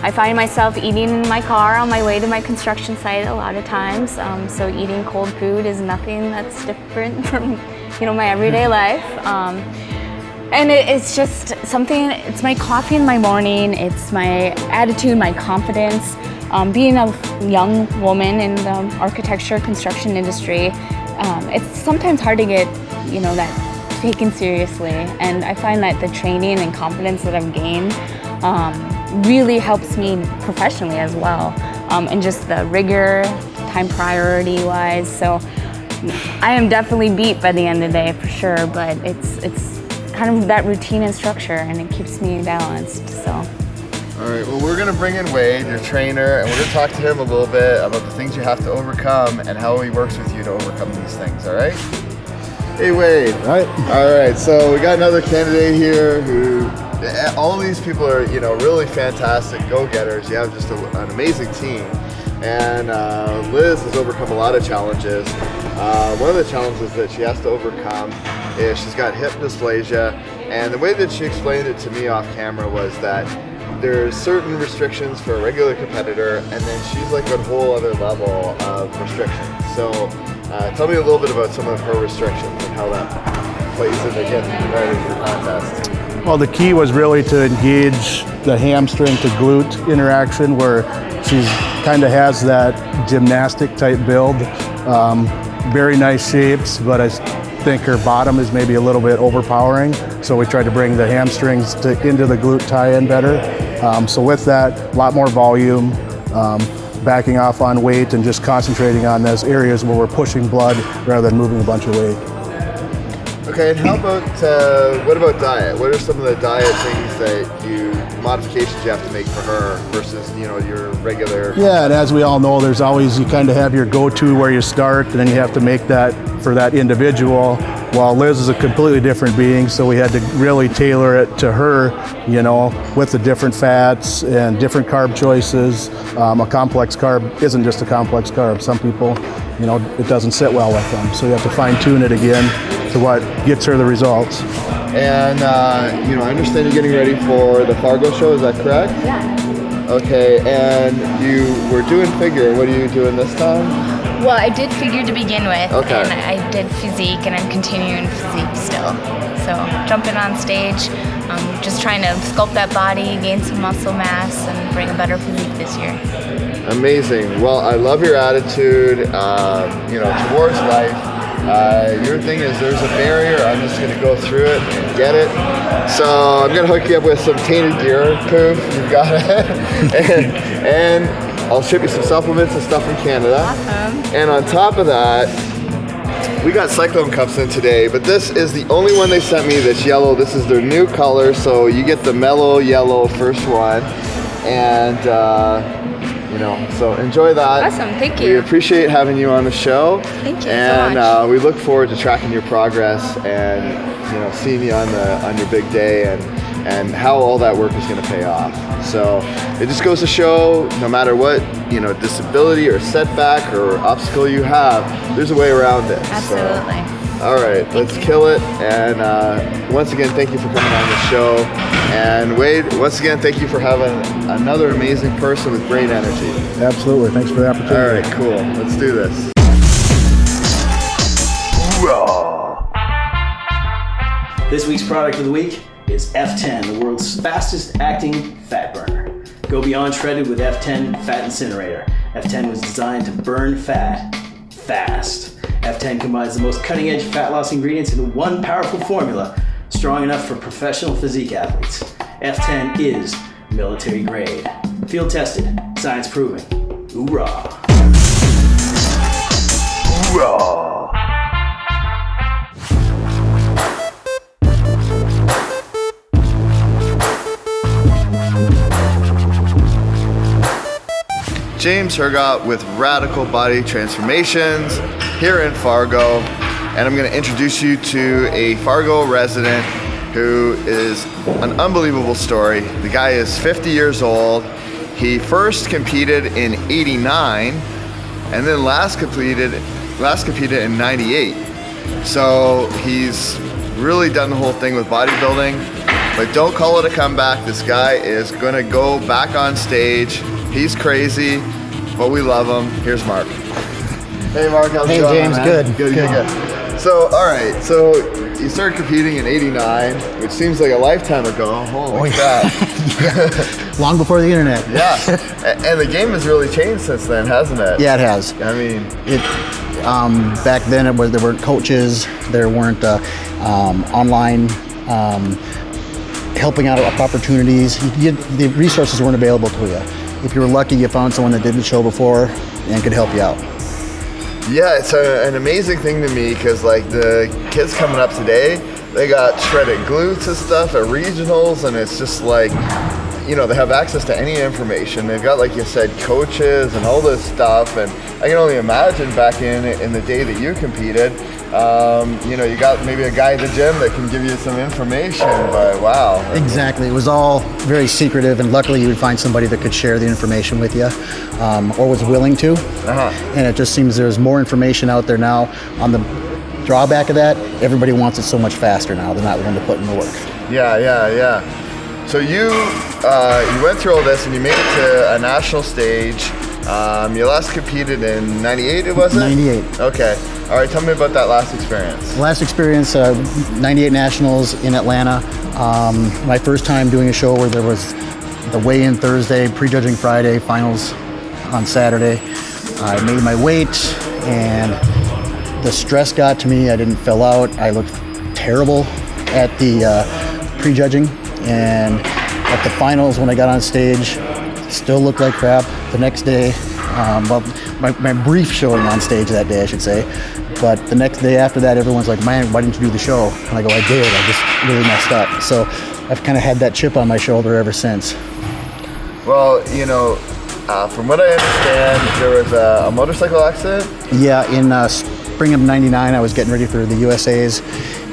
I find myself eating in my car on my way to my construction site a lot of times, so eating cold food is nothing that's different from my everyday life. And it's just something, it's my coffee in my morning, it's my attitude, my confidence. Being a young woman in the architecture construction industry, it's sometimes hard to get, that taken seriously. And I find that the training and confidence that I've gained really helps me professionally as well. And just the rigor, time priority wise. So I am definitely beat by the end of the day for sure, but it's kind of that routine and structure, and it keeps me balanced, so. All right, well, we're gonna bring in Wade, your trainer, and we're gonna talk to him a little bit about the things you have to overcome and how he works with you to overcome these things, all right? Hey, Wade. All right, so we got another candidate here who, all these people are, really fantastic go-getters. You have just an amazing team. And Liz has overcome a lot of challenges. One of the challenges that she has to overcome is she's got hip dysplasia, and the way that she explained it to me off camera was that there's certain restrictions for a regular competitor, and then she's like a whole other level of restrictions. So tell me a little bit about some of her restrictions and how that plays into getting ready for contest. Well, the key was really to engage the hamstring to glute interaction, where she's kind of has that gymnastic type build. Very nice shapes, but I think her bottom is maybe a little bit overpowering. So we tried to bring the hamstrings into the glute tie-in better. So with that, a lot more volume, backing off on weight and just concentrating on those areas where we're pushing blood rather than moving a bunch of weight. Okay, and how about, what about diet? What are some of the diet things modifications you have to make for her versus, your regular? Yeah, and as we all know, there's always, you kind of have your go-to where you start, and then you have to make that for that individual. While Liz is a completely different being, so we had to really tailor it to her, with the different fats and different carb choices. A complex carb isn't just a complex carb. Some people, it doesn't sit well with them. So you have to fine tune it again to what gets her the results. And, I understand you're getting ready for the Fargo show, is that correct? Yeah. Okay, and you were doing figure. What are you doing this time? Well, I did figure to begin with, Okay. and I did physique, and I'm continuing physique still. So jumping on stage, just trying to sculpt that body, gain some muscle mass, and bring a better physique this year. Amazing. Well, I love your attitude, towards life. Your thing is there's a barrier. I'm just going to go through it and get it. So I'm going to hook you up with some tainted gear. Poof, you've got it. and I'll ship you some supplements and stuff from Canada. Awesome. And on top of that, we got Cyclone cups in today, but this is the only one they sent me that's yellow. This is their new color, so you get the mellow yellow first one. And, so enjoy that. Awesome, thank We you. appreciate having you on the show. Thank you so and much. We look forward to tracking your progress and seeing you on your big day and how all that work is going to pay off. So it just goes to show, no matter what disability or setback or obstacle you have, there's a way around it. Absolutely. So, all right, let's kill it. And once again, thank you for coming on the show. And Wade, once again, thank you for having another amazing person with great energy. Absolutely. Thanks for the opportunity. All right, cool. Let's do this. This week's product of the week is F10, the world's fastest acting fat burner. Go beyond shredded with F10 Fat Incinerator. F10 was designed to burn fat fast. F10 combines the most cutting-edge fat loss ingredients into one powerful formula, strong enough for professional physique athletes. F10 is military grade. Field tested, science proven. Hoorah! Hoorah! James Hergott with Radical Body Transformations here in Fargo, and I'm going to introduce you to a Fargo resident who is an unbelievable story. The guy is 50 years old. He first competed in '89 and then last competed in '98. So he's really done the whole thing with bodybuilding, but don't call it a comeback. This guy is going to go back on stage. He's crazy, but we love him. Here's Mark. Hey Mark, how's it going? Hey James, man? good. Good. So, all right, so you started competing in '89, which seems like a lifetime ago. Holy crap. Long before the internet. Yeah, and the game has really changed since then, hasn't it? Yeah, it has. I mean, Back then there weren't coaches, there weren't online helping out opportunities. The resources weren't available to you. If you were lucky, you found someone that did the show before and could help you out. yeah, it's an amazing thing to me because like the kids coming up today, they got shredded glutes and stuff at regionals, and it's just like, they have access to any information. They've got, like you said, coaches and all this stuff, and I can only imagine back in the day that you competed, you got maybe a guy at the gym that can give you some information, but wow. Exactly. It was all very secretive, and luckily you would find somebody that could share the information with you, or was willing to. And it just seems there's more information out there now. On the drawback of that, everybody wants it so much faster now. They're not willing to put in the work. Yeah. So you went through all this and you made it to a national stage. You last competed in '98, it was it? 98. Okay. All right, tell me about that last experience. Last experience, 98 Nationals in Atlanta. My first time doing a show where there was the weigh-in Thursday, prejudging Friday, finals on Saturday. I made my weight, and the stress got to me. I didn't fill out. I looked terrible at the prejudging, and at the finals when I got on stage, still looked like crap the next day. My brief showing on stage that day, I should say. But the next day after that, everyone's like, man, why didn't you do the show? And I go, I did, I just really messed up. So I've kind of had that chip on my shoulder ever since. Well, you know, from what I understand, there was a motorcycle accident? Yeah, in spring of '99, I was getting ready for the USA's,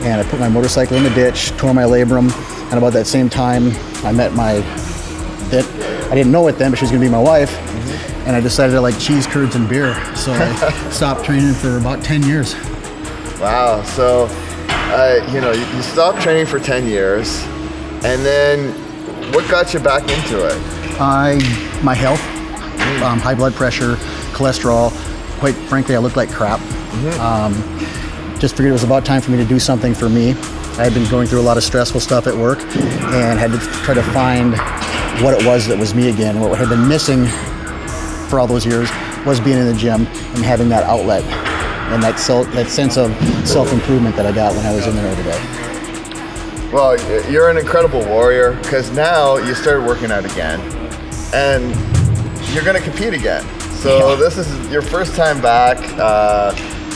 and I put my motorcycle in the ditch, tore my labrum, and about that same time, I met I didn't know it then, but she was gonna be my wife, and I decided I like cheese curds and beer, so I stopped training for about 10 years. Wow, so, you know, you stopped training for 10 years, and then what got you back into it? My health, high blood pressure, cholesterol. Quite frankly, I looked like crap. Just figured it was about time for me to do something for me. I had been going through a lot of stressful stuff at work and had to try to find what it was that was me again. What had been missing for all those years was being in the gym and having that outlet and that sense of self-improvement that I got when I was in there every day. Well, you're an incredible warrior, because now you started working out again and you're going to compete again. So this is your first time back,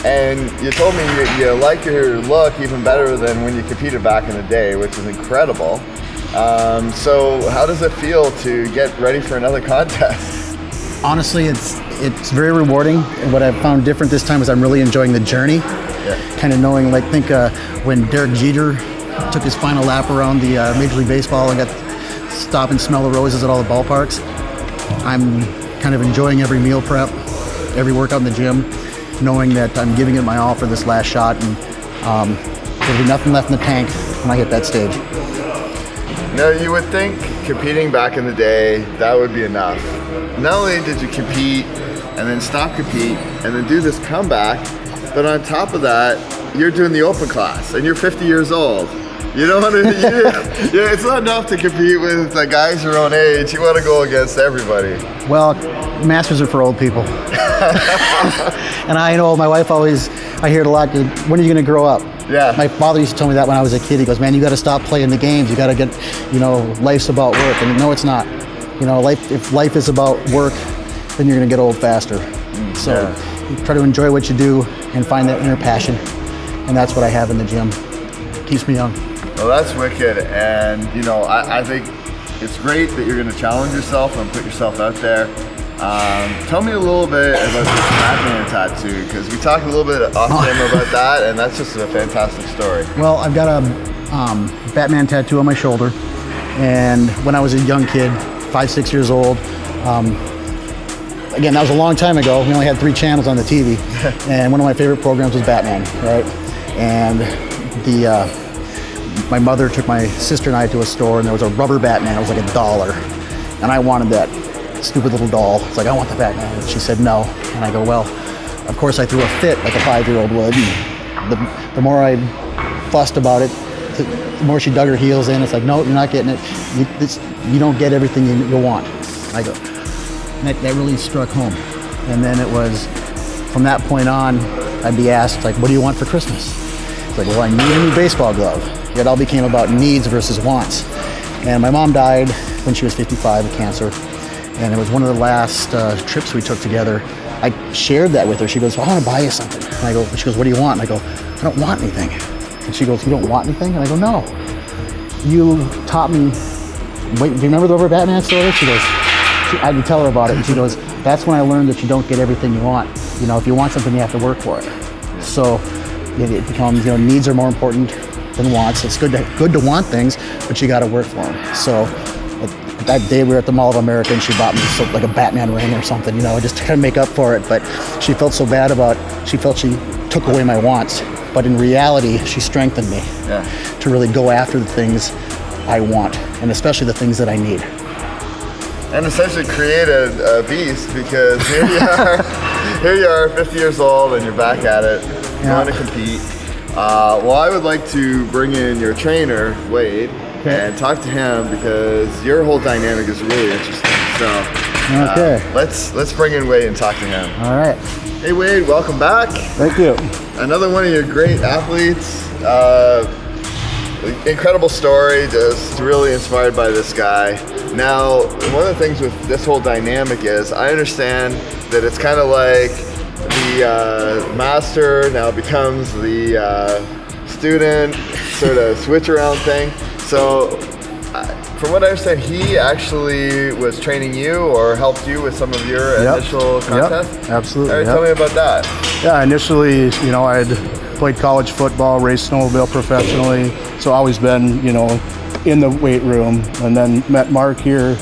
and you told me you like your look even better than when you competed back in the day, which is incredible. So how does it feel to get ready for another contest? Honestly, it's very rewarding. And what I've found different this time is I'm really enjoying the journey. Kind of knowing, like, think when Derek Jeter took his final lap around the Major League Baseball and got to stop and smell the roses at all the ballparks. I'm kind of enjoying every meal prep, every workout in the gym, knowing that I'm giving it my all for this last shot, and there'll be nothing left in the tank when I hit that stage. Now, you would think competing back in the day, that would be enough. Not only did you compete and then stop compete and then do this comeback, but on top of that, you're doing the open class and you're 50 years old. You don't want to, it's not enough to compete with the guys your own age. You want to go against everybody. Well, masters are for old people. And I know my wife always, I hear it a lot, when are you going to grow up? Yeah. My father used to tell me that when I was a kid. He goes, man, you got to stop playing the games. You got to get, life's about work. And no, it's not. If life is about work, then you're going to get old faster. So you try to enjoy what you do and find that inner passion. And that's what I have in the gym. Keeps me young. Well, that's wicked, and I think it's great that you're going to challenge yourself and put yourself out there. Tell me a little bit about this Batman tattoo, because we talked a little bit off camera about that, and that's just a fantastic story. Well, I've got a Batman tattoo on my shoulder, and when I was a young kid, 5-6 years old, again, that was a long time ago. We only had 3 channels on the TV, and one of my favorite programs was Batman, right? And my mother took my sister and I to a store, and there was a rubber Batman. It was like $1, and I wanted that stupid little doll. It's like, I want the Batman. And she said no, and I go, well, of course I threw a fit like a 5-year-old would. And the more I fussed about it, the more she dug her heels in. It's like, no, you're not getting it. You don't get everything you want. I go, and that really struck home. And then it was, from that point on, I'd be asked, like, what do you want for Christmas? It's like, well, I need a new baseball glove. It all became about needs versus wants. And my mom died when she was 55 of cancer. And it was one of the last trips we took together. I shared that with her. She goes, well, I want to buy you something. And she goes, what do you want? And I go, I don't want anything. And she goes, you don't want anything? And I go, no. You taught me, wait, do you remember the rubber Batman story? She goes, I can tell her about it. And she goes, that's when I learned that you don't get everything you want. If you want something, you have to work for it. So it becomes, needs are more important than wants. It's good to want things, but you got to work for them. So that day we were at the Mall of America, and she bought me like a Batman ring or something, just to kind of make up for it. But she felt so bad she felt she took away my wants. But in reality, she strengthened me to really go after the things I want, and especially the things that I need. And essentially create a beast, because here you are 50 years old and you're back at it, going to compete. Well, I would like to bring in your trainer, Wade, and talk to him, because your whole dynamic is really interesting. So let's bring in Wade and talk to him. All right. Hey Wade, welcome back. Thank you. Another one of your great athletes. Incredible story, just really inspired by this guy. Now, one of the things with this whole dynamic is, I understand that it's kind of like the master now becomes the student, sort of switch around thing. So from what I understand, he actually was training you or helped you with some of your initial contests? Yep, absolutely. All right, tell me about that. Yeah, initially, you know, I'd played college football, raced snowmobile professionally, so always been, you know, in the weight room, and then met Mark here,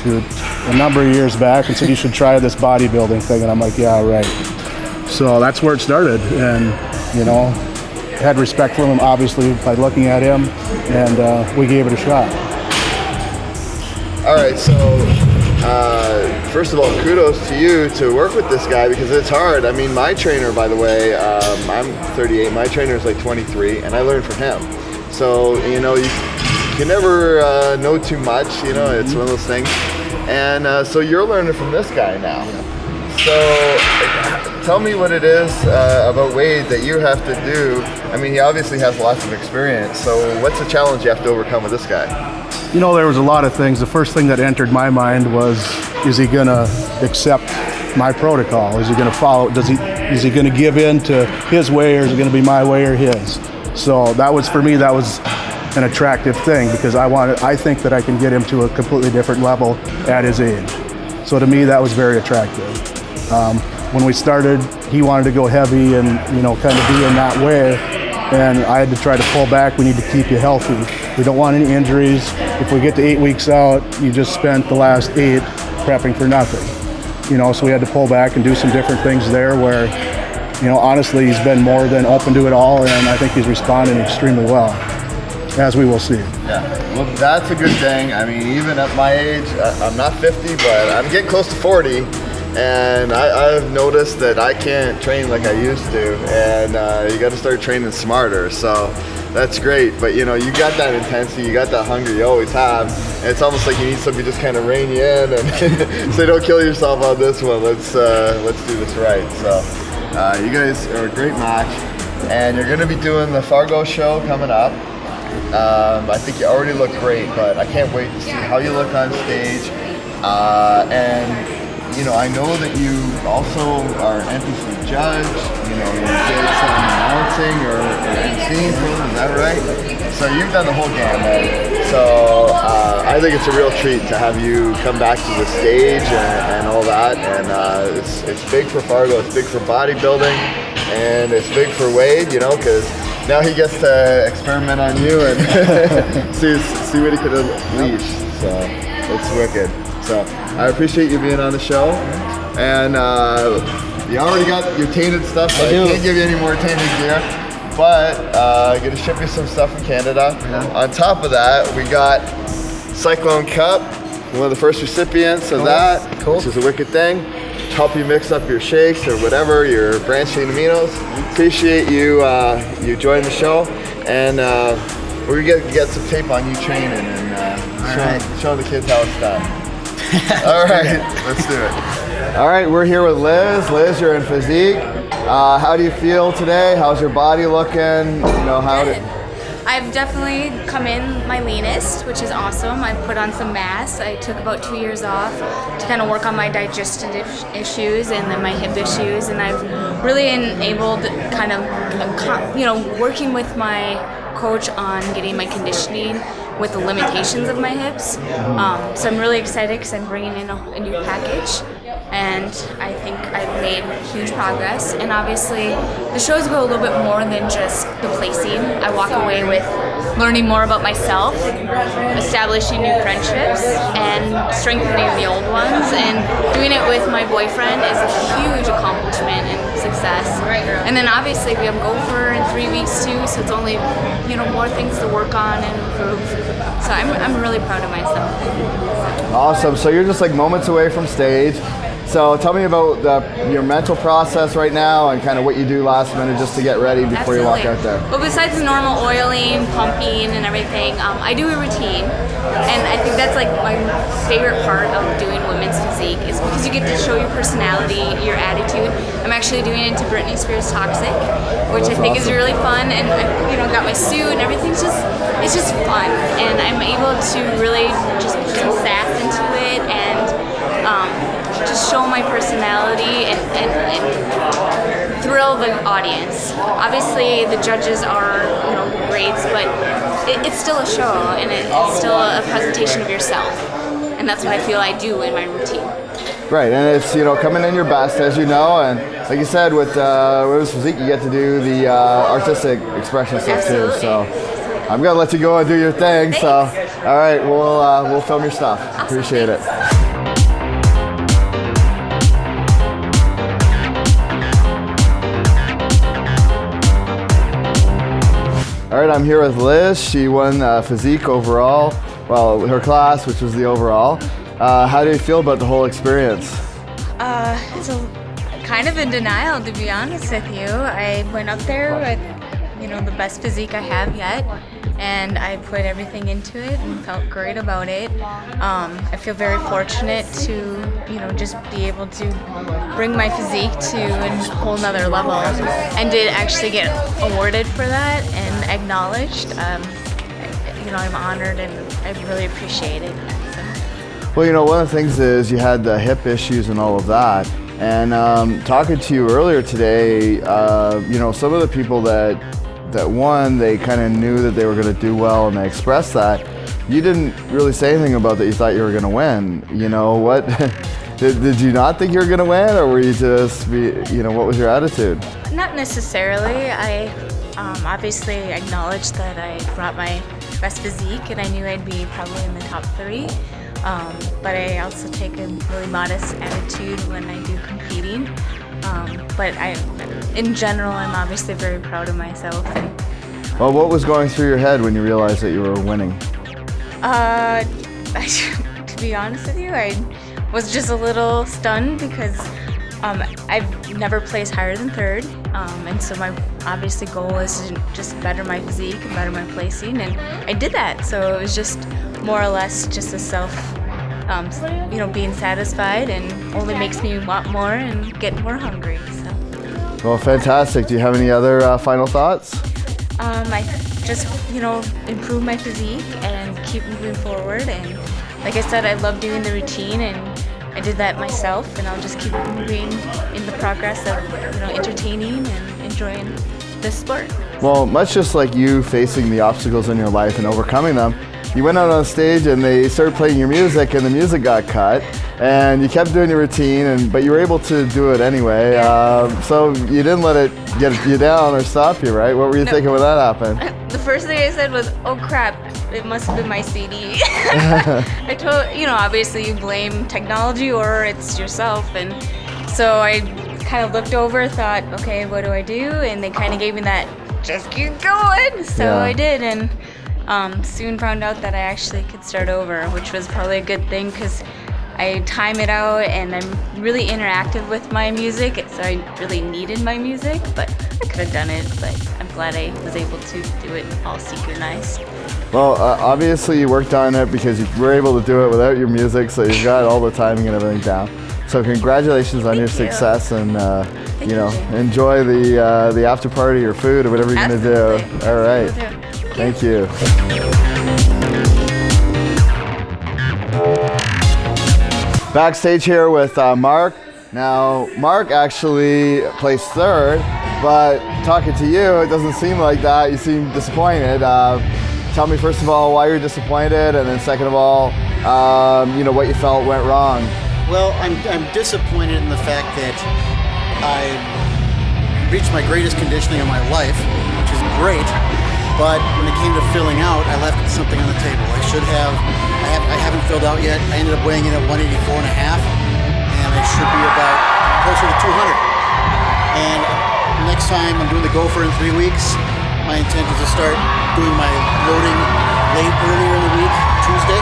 a number of years back, and said you should try this bodybuilding thing, and I'm like, yeah, right. So that's where it started, and, you know, had respect for him, obviously, by looking at him, and we gave it a shot. All right, so first of all, kudos to you to work with this guy because it's hard. I mean, my trainer, by the way, I'm 38, my trainer is like 23, and I learned from him. So, you know, you can never know too much, you know, it's one of those things. And so you're learning from this guy now. So tell me what it is about Wade that you have to do. I mean, he obviously has lots of experience, so what's the challenge you have to overcome with this guy? You know, there was a lot of things. The first thing that entered my mind was, is he going to accept my protocol? Is he going to follow? Is he going to give in to his way, or is it going to be my way or his? So that was, for me, that was an attractive thing because I think that I can get him to a completely different level at his age. So to me, that was very attractive. When we started, he wanted to go heavy and, you know, kind of be in that way. And I had to try to pull back. We need to keep you healthy. We don't want any injuries. If we get to 8 weeks out, you just spent the last 8 prepping for nothing. You know, so we had to pull back and do some different things there where, you know, honestly, he's been more than open to it all, and I think he's responding extremely well, as we will see. Yeah, well, that's a good thing. I mean, even at my age, I'm not 50, but I'm getting close to 40. And I've noticed that I can't train like I used to, and you got to start training smarter. So that's great. But you know, you got that intensity, you got that hunger you always have. And it's almost like you need somebody to just kind of rein you in and say, "Don't kill yourself on this one. Let's do this right." So you guys are a great match, and you're going to be doing the Fargo show coming up. I think you already look great, but I can't wait to see how you look on stage. And you know, I know that you also are an NPC judge. You know, you did some announcing or emceeing for them, is that right? So you've done the whole gamut. So I think it's a real treat to have you come back to the stage and all that. And it's big for Fargo, it's big for bodybuilding, and it's big for Wade, you know, because now he gets to experiment on you and see what he can unleash. So it's wicked. So I appreciate you being on the show, and you already got your tainted stuff, so I can't give you any more tainted gear, but I'm gonna ship you some stuff from Canada. On top of that, we got Cyclone Cup, one of the first recipients of that, which is a wicked thing. Help you mix up your shakes or whatever, your branched chain aminos. Appreciate you joining the show, and we're gonna get some tape on you training and show the kids how it's done. All right, let's do it. All right, we're here with Liz. Liz, you're in Physique. How do you feel today? How's your body looking? You know, how did... I've definitely come in my leanest, which is awesome. I've put on some mass. I took about 2 years off to kind of work on my digestive issues and then my hip issues, and I've really enabled kind of, you know, working with my coach on getting my conditioning with the limitations of my hips. So I'm really excited because I'm bringing in a new package, and I think I've made huge progress. And obviously the shows go a little bit more than just the placing. I walk away with learning more about myself, establishing new friendships, and strengthening the old ones. And doing it with my boyfriend is a huge accomplishment and success. And then obviously we have Gopher in 3 weeks too, so it's only, you know, more things to work on and improve. So I'm really proud of myself. Awesome. So you're just like moments away from stage. So tell me about your mental process right now and kind of what you do last minute just to get ready before you walk out there. Well, besides the normal oiling, pumping, and everything, I do a routine. And I think that's like my favorite part of doing women's physique is because you get to show your personality, your attitude. I'm actually doing it to Britney Spears' Toxic, which I think is really fun. And I, you know, got my suit and everything's it's just fun. And I'm able to really just put some sass into it and just show my personality and thrill the audience. Obviously, the judges are, greats, but it's still a show, and it's still a presentation of yourself. And that's what I feel I do in my routine. Right, and it's, coming in your best, as you know, and like you said, with Physique, you get to do the artistic expression stuff too. So I'm gonna let you go and do your thing. Thanks. So, all right, we'll film your stuff. Awesome. Appreciate it. All right, I'm here with Liz. She won Physique overall. Well, her class, which was the overall. How do you feel about the whole experience? It's kind of in denial, to be honest with you. I went up there with, the best physique I have yet, and I put everything into it and felt great about it. I feel very fortunate to, just be able to bring my physique to a whole nother level, and did actually get awarded for that and acknowledged. I'm honored and I really appreciate it. Well, one of the things is you had the hip issues and all of that. And talking to you earlier today, some of the people that won, they kind of knew that they were going to do well and they expressed that. You didn't really say anything about that you thought you were going to win. What? Did you not think you were going to win, or were you just, what was your attitude? Not necessarily. I obviously acknowledged that I brought my best physique and I knew I'd be probably in the top 3. But I also take a really modest attitude when I do competing. But in general, I'm obviously very proud of myself. Well, what was going through your head when you realized that you were winning? To be honest with you, I was just a little stunned because I've never placed higher than 3rd. And so my obviously goal is to just better my physique and better my placing, and I did that. So it was just more or less just a self, being satisfied, and only makes me want more and get more hungry. So. Well, fantastic. Do you have any other final thoughts? I just, improve my physique and keep moving forward. And like I said, I love doing the routine, and I did that myself, and I'll just keep moving in the progress of, entertaining and enjoying this sport. Well, much just like you facing the obstacles in your life and overcoming them, you went out on stage and they started playing your music and the music got cut, and you kept doing your routine, but you were able to do it anyway. Yeah. So you didn't let it get you down or stop you, right? What were you thinking when that happened? The first thing I said was, oh crap, it must have been my CD. I told, obviously you blame technology or it's yourself. And so I kind of looked over, thought, okay, what do I do? And they kind of gave me that, just keep going. So yeah. I did, and soon found out that I actually could start over, which was probably a good thing because I time it out and I'm really interactive with my music, so I really needed my music, but I could have done it, but I'm glad I was able to do it all synchronized. Well, obviously you worked on it because you were able to do it without your music, so you've got all the timing and everything down. So congratulations on your success, and enjoy the after party or food or whatever you're going to do. All right. Thank you. Backstage here with Mark. Now, Mark actually placed 3rd, but talking to you, it doesn't seem like that. You seem disappointed. Tell me, first of all, why you're disappointed, and then second of all, what you felt went wrong. Well, I'm disappointed in the fact that I reached my greatest conditioning of my life, which is great, but when it came to filling out, I left something on the table. I haven't filled out yet. I ended up weighing in at 184.5, and I should be about closer to 200. And next time I'm doing the gopher in 3 weeks, my intent is to start doing my loading earlier in the week, Tuesday,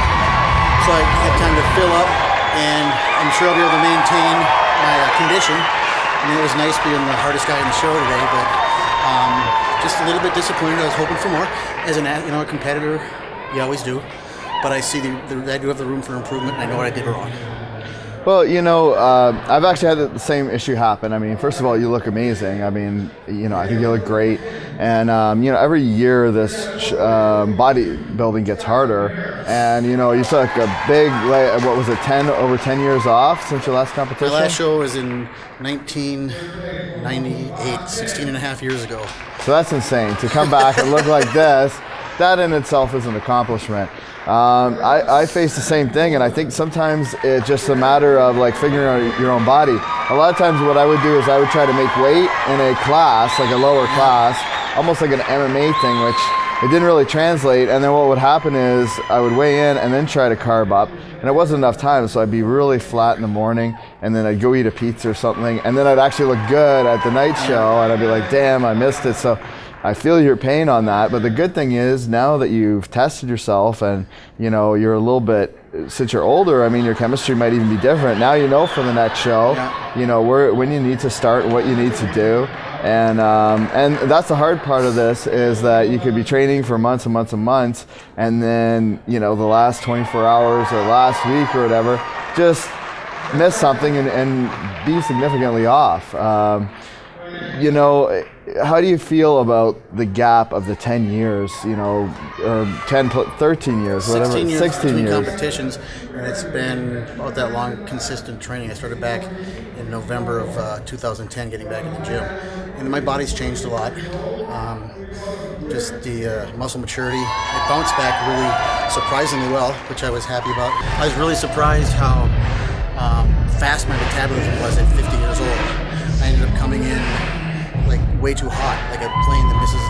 so I have time to fill up, and I'm sure I'll be able to maintain my condition. I mean, it was nice being the hardest guy in the show today, but just a little bit disappointed. I was hoping for more. As a competitor, you always do. But I see I do have the room for improvement, and I know what I did wrong. Well, you know, I've actually had the same issue happen. I mean, first of all, you look amazing. I mean, you know, I think you look great. And, you know, every year this bodybuilding gets harder. And, you know, you took a big, what was it, over 10 years off since your last competition? My last show was in 1998, 16 and a half years ago. So that's insane. To come back and look like this, that in itself is an accomplishment. I face the same thing, and I think sometimes it's just a matter of like figuring out your own body. A lot of times what I would do is I would try to make weight in a class, like a lower class, almost like an MMA thing, which it didn't really translate. And then what would happen is I would weigh in and then try to carb up, and it wasn't enough time, so I'd be really flat in the morning, and then I'd go eat a pizza or something, and then I'd actually look good at the night show, and I'd be like, damn, I missed it. So I feel your pain on that, but the good thing is now that you've tested yourself and you know you're a little bit, since you're older, I mean your chemistry might even be different. Now you know for the next show, you know when you need to start, what you need to do, and that's the hard part of this is that you could be training for months and months and months, and then you know the last 24 hours or last week or whatever, just miss something and be significantly off. You know, how do you feel about the gap of the 10 years, you know, or 13 years, whatever, 16 years? Competitions, and it's been about that long, consistent training. I started back in November of 2010, getting back in the gym. And my body's changed a lot. Just the muscle maturity. It bounced back really surprisingly well, which I was happy about. I was really surprised how fast my metabolism was at 50 years old. I ended up coming in like way too hot, like a plane that misses the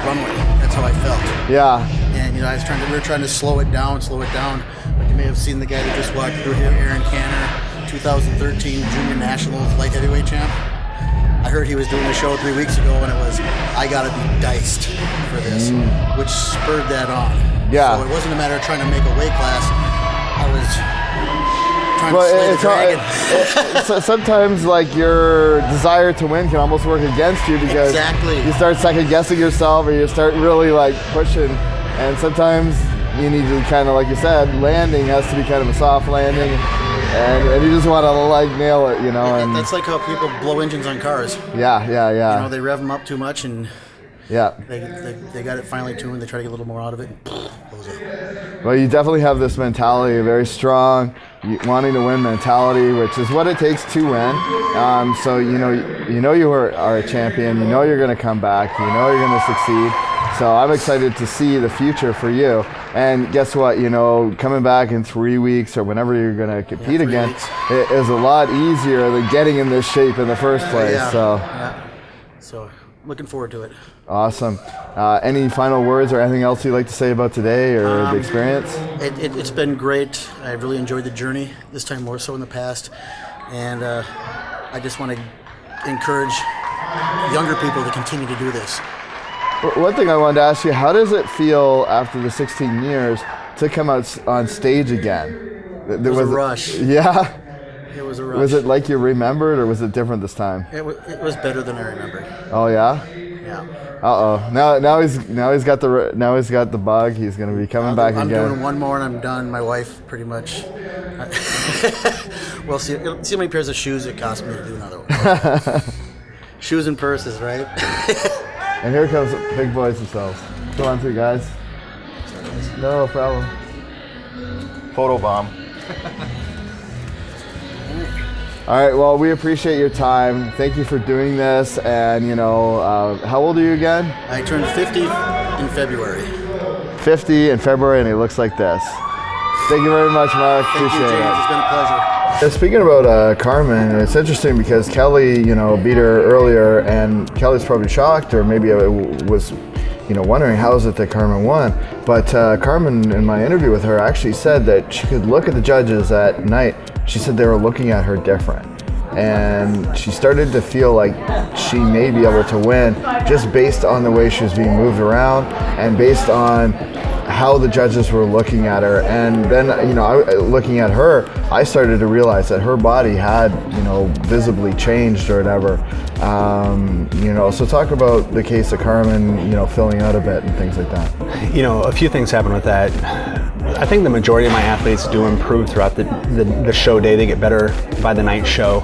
runway. That's how I felt. Yeah. And you know, we were trying to slow it down. But you may have seen the guy that just walked through here, Aaron Canner, 2013 Junior Nationals light heavyweight champ. I heard he was doing a show 3 weeks ago, and it was, I gotta be diced for this, which spurred that on. Yeah. So it wasn't a matter of trying to make a weight class. I was sometimes like your desire to win can almost work against you because you start second guessing yourself or you start really like pushing, and sometimes you need to kind of, like you said, landing has to be kind of a soft landing, and you just want to like nail it, you know. Yeah, and that's like how people blow engines on cars. Yeah. You know, they rev them up too much and they got it finely tuned. They try to get a little more out of it. And blows up. Well, you definitely have this mentality, a very strong, wanting to win mentality, which is what it takes to win. So you know you are a champion. You know you're going to come back. You know you're going to succeed. So I'm excited to see the future for you. And guess what? You know, coming back in 3 weeks or whenever you're going to compete again, it is a lot easier than getting in this shape in the first place. So looking forward to it. Awesome. Any final words or anything else you'd like to say about today or the experience? It's been great. I really enjoyed the journey, this time more so in the past. And I just want to encourage younger people to continue to do this. One thing I wanted to ask you, how does it feel after the 16 years to come out on stage again? It was a rush. Yeah? It was a rush. Was it like you remembered, or was it different this time? It was better than I remembered. Oh yeah? Yeah. Uh-oh. Now he's got the bug. He's going to be coming back again. I'm doing one more and I'm done. My wife pretty much. Well, see how many pairs of shoes it cost me to do another one. Shoes and purses, right? And here comes big boys themselves. Go on through, guys. No problem. Photo bomb. All right, well, we appreciate your time. Thank you for doing this. And, you know, how old are you again? I turned 50 in February. 50 in February, and he looks like this. Thank you very much, Mark. Thank you, James. It's been a pleasure. Speaking about Carmen, it's interesting because Kelly, you know, beat her earlier, and Kelly's probably shocked, or maybe was, you know, wondering how is it that Carmen won. But Carmen, in my interview with her, actually said that she could look at the judges at night. She said they were looking at her different. And she started to feel like she may be able to win just based on the way she was being moved around and based on how the judges were looking at her. And then, you know, looking at her, I started to realize that her body had, you know, visibly changed or whatever. You know, so talk about the case of Carmen, you know, filling out a bit and things like that. You know, a few things happened with that. I think the majority of my athletes do improve throughout the show day. They get better by the night show.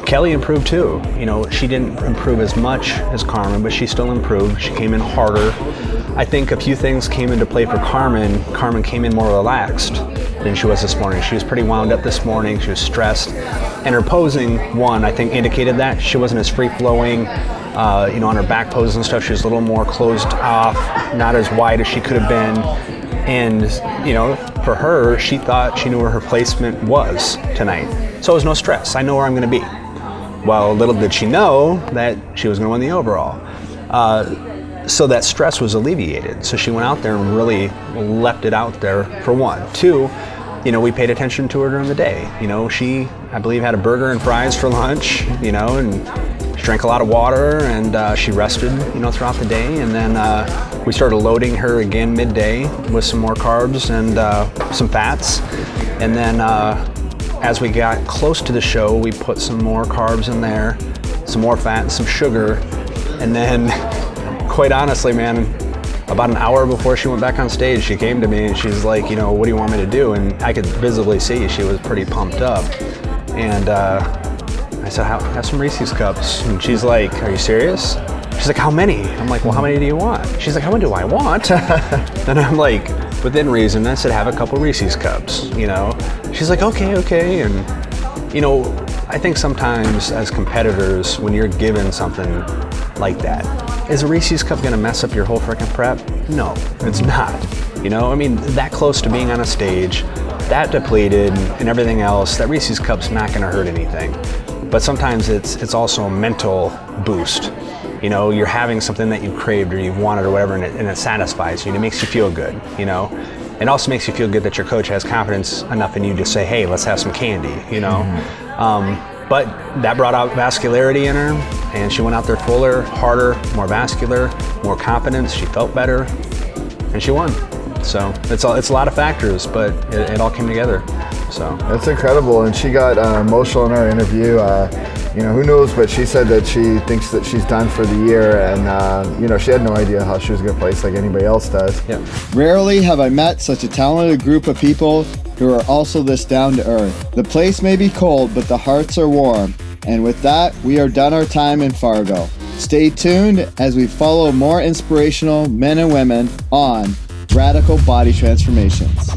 Kelly improved too. You know, she didn't improve as much as Carmen, but she still improved. She came in harder. I think a few things came into play for Carmen. Carmen came in more relaxed than she was this morning. She was pretty wound up this morning. She was stressed. And her posing, I think indicated that. She wasn't as free-flowing. You know, on her back poses and stuff, she was a little more closed off, not as wide as she could have been. And, you know, for her, she thought she knew where her placement was tonight. So it was no stress. I know where I'm going to be. Well, little did she know that she was going to win the overall. So that stress was alleviated. So she went out there and really left it out there, for one. Two, you know, we paid attention to her during the day. You know, she, I believe, had a burger and fries for lunch, you know, and she drank a lot of water, and she rested, you know, throughout the day. And then we started loading her again midday with some more carbs and some fats. And then as we got close to the show, we put some more carbs in there, some more fat and some sugar. And then, quite honestly, man, about an hour before she went back on stage, she came to me and she's like, you know, what do you want me to do? And I could visibly see she was pretty pumped up. And I said, have some Reese's cups. And she's like, are you serious? She's like, how many? I'm like, well, how many do you want? She's like, how many do I want? And I'm like, within reason, I said, have a couple Reese's cups, you know? She's like, okay. And, you know, I think sometimes as competitors, when you're given something like that, is a Reese's cup gonna mess up your whole freaking prep? No, it's not. You know, I mean, that close to being on a stage, that depleted and everything else, that Reese's cup's not gonna hurt anything. But sometimes it's also a mental boost. You know, you're having something that you've craved or you've wanted or whatever, and it satisfies you and it makes you feel good, you know? It also makes you feel good that your coach has confidence enough in you to say, hey, let's have some candy, you know? But that brought out vascularity in her, and she went out there fuller, harder, more vascular, more confidence. She felt better, and she won. So it's a lot of factors, but it all came together. So that's incredible, and she got emotional in our interview. You know, who knows, but she said that she thinks that she's done for the year, and you know, she had no idea how she was going to place like anybody else does. Yeah. Rarely have I met such a talented group of people who are also this down to earth. The place may be cold, but the hearts are warm. And with that, we are done our time in Fargo. Stay tuned as we follow more inspirational men and women on Radical Body Transformations.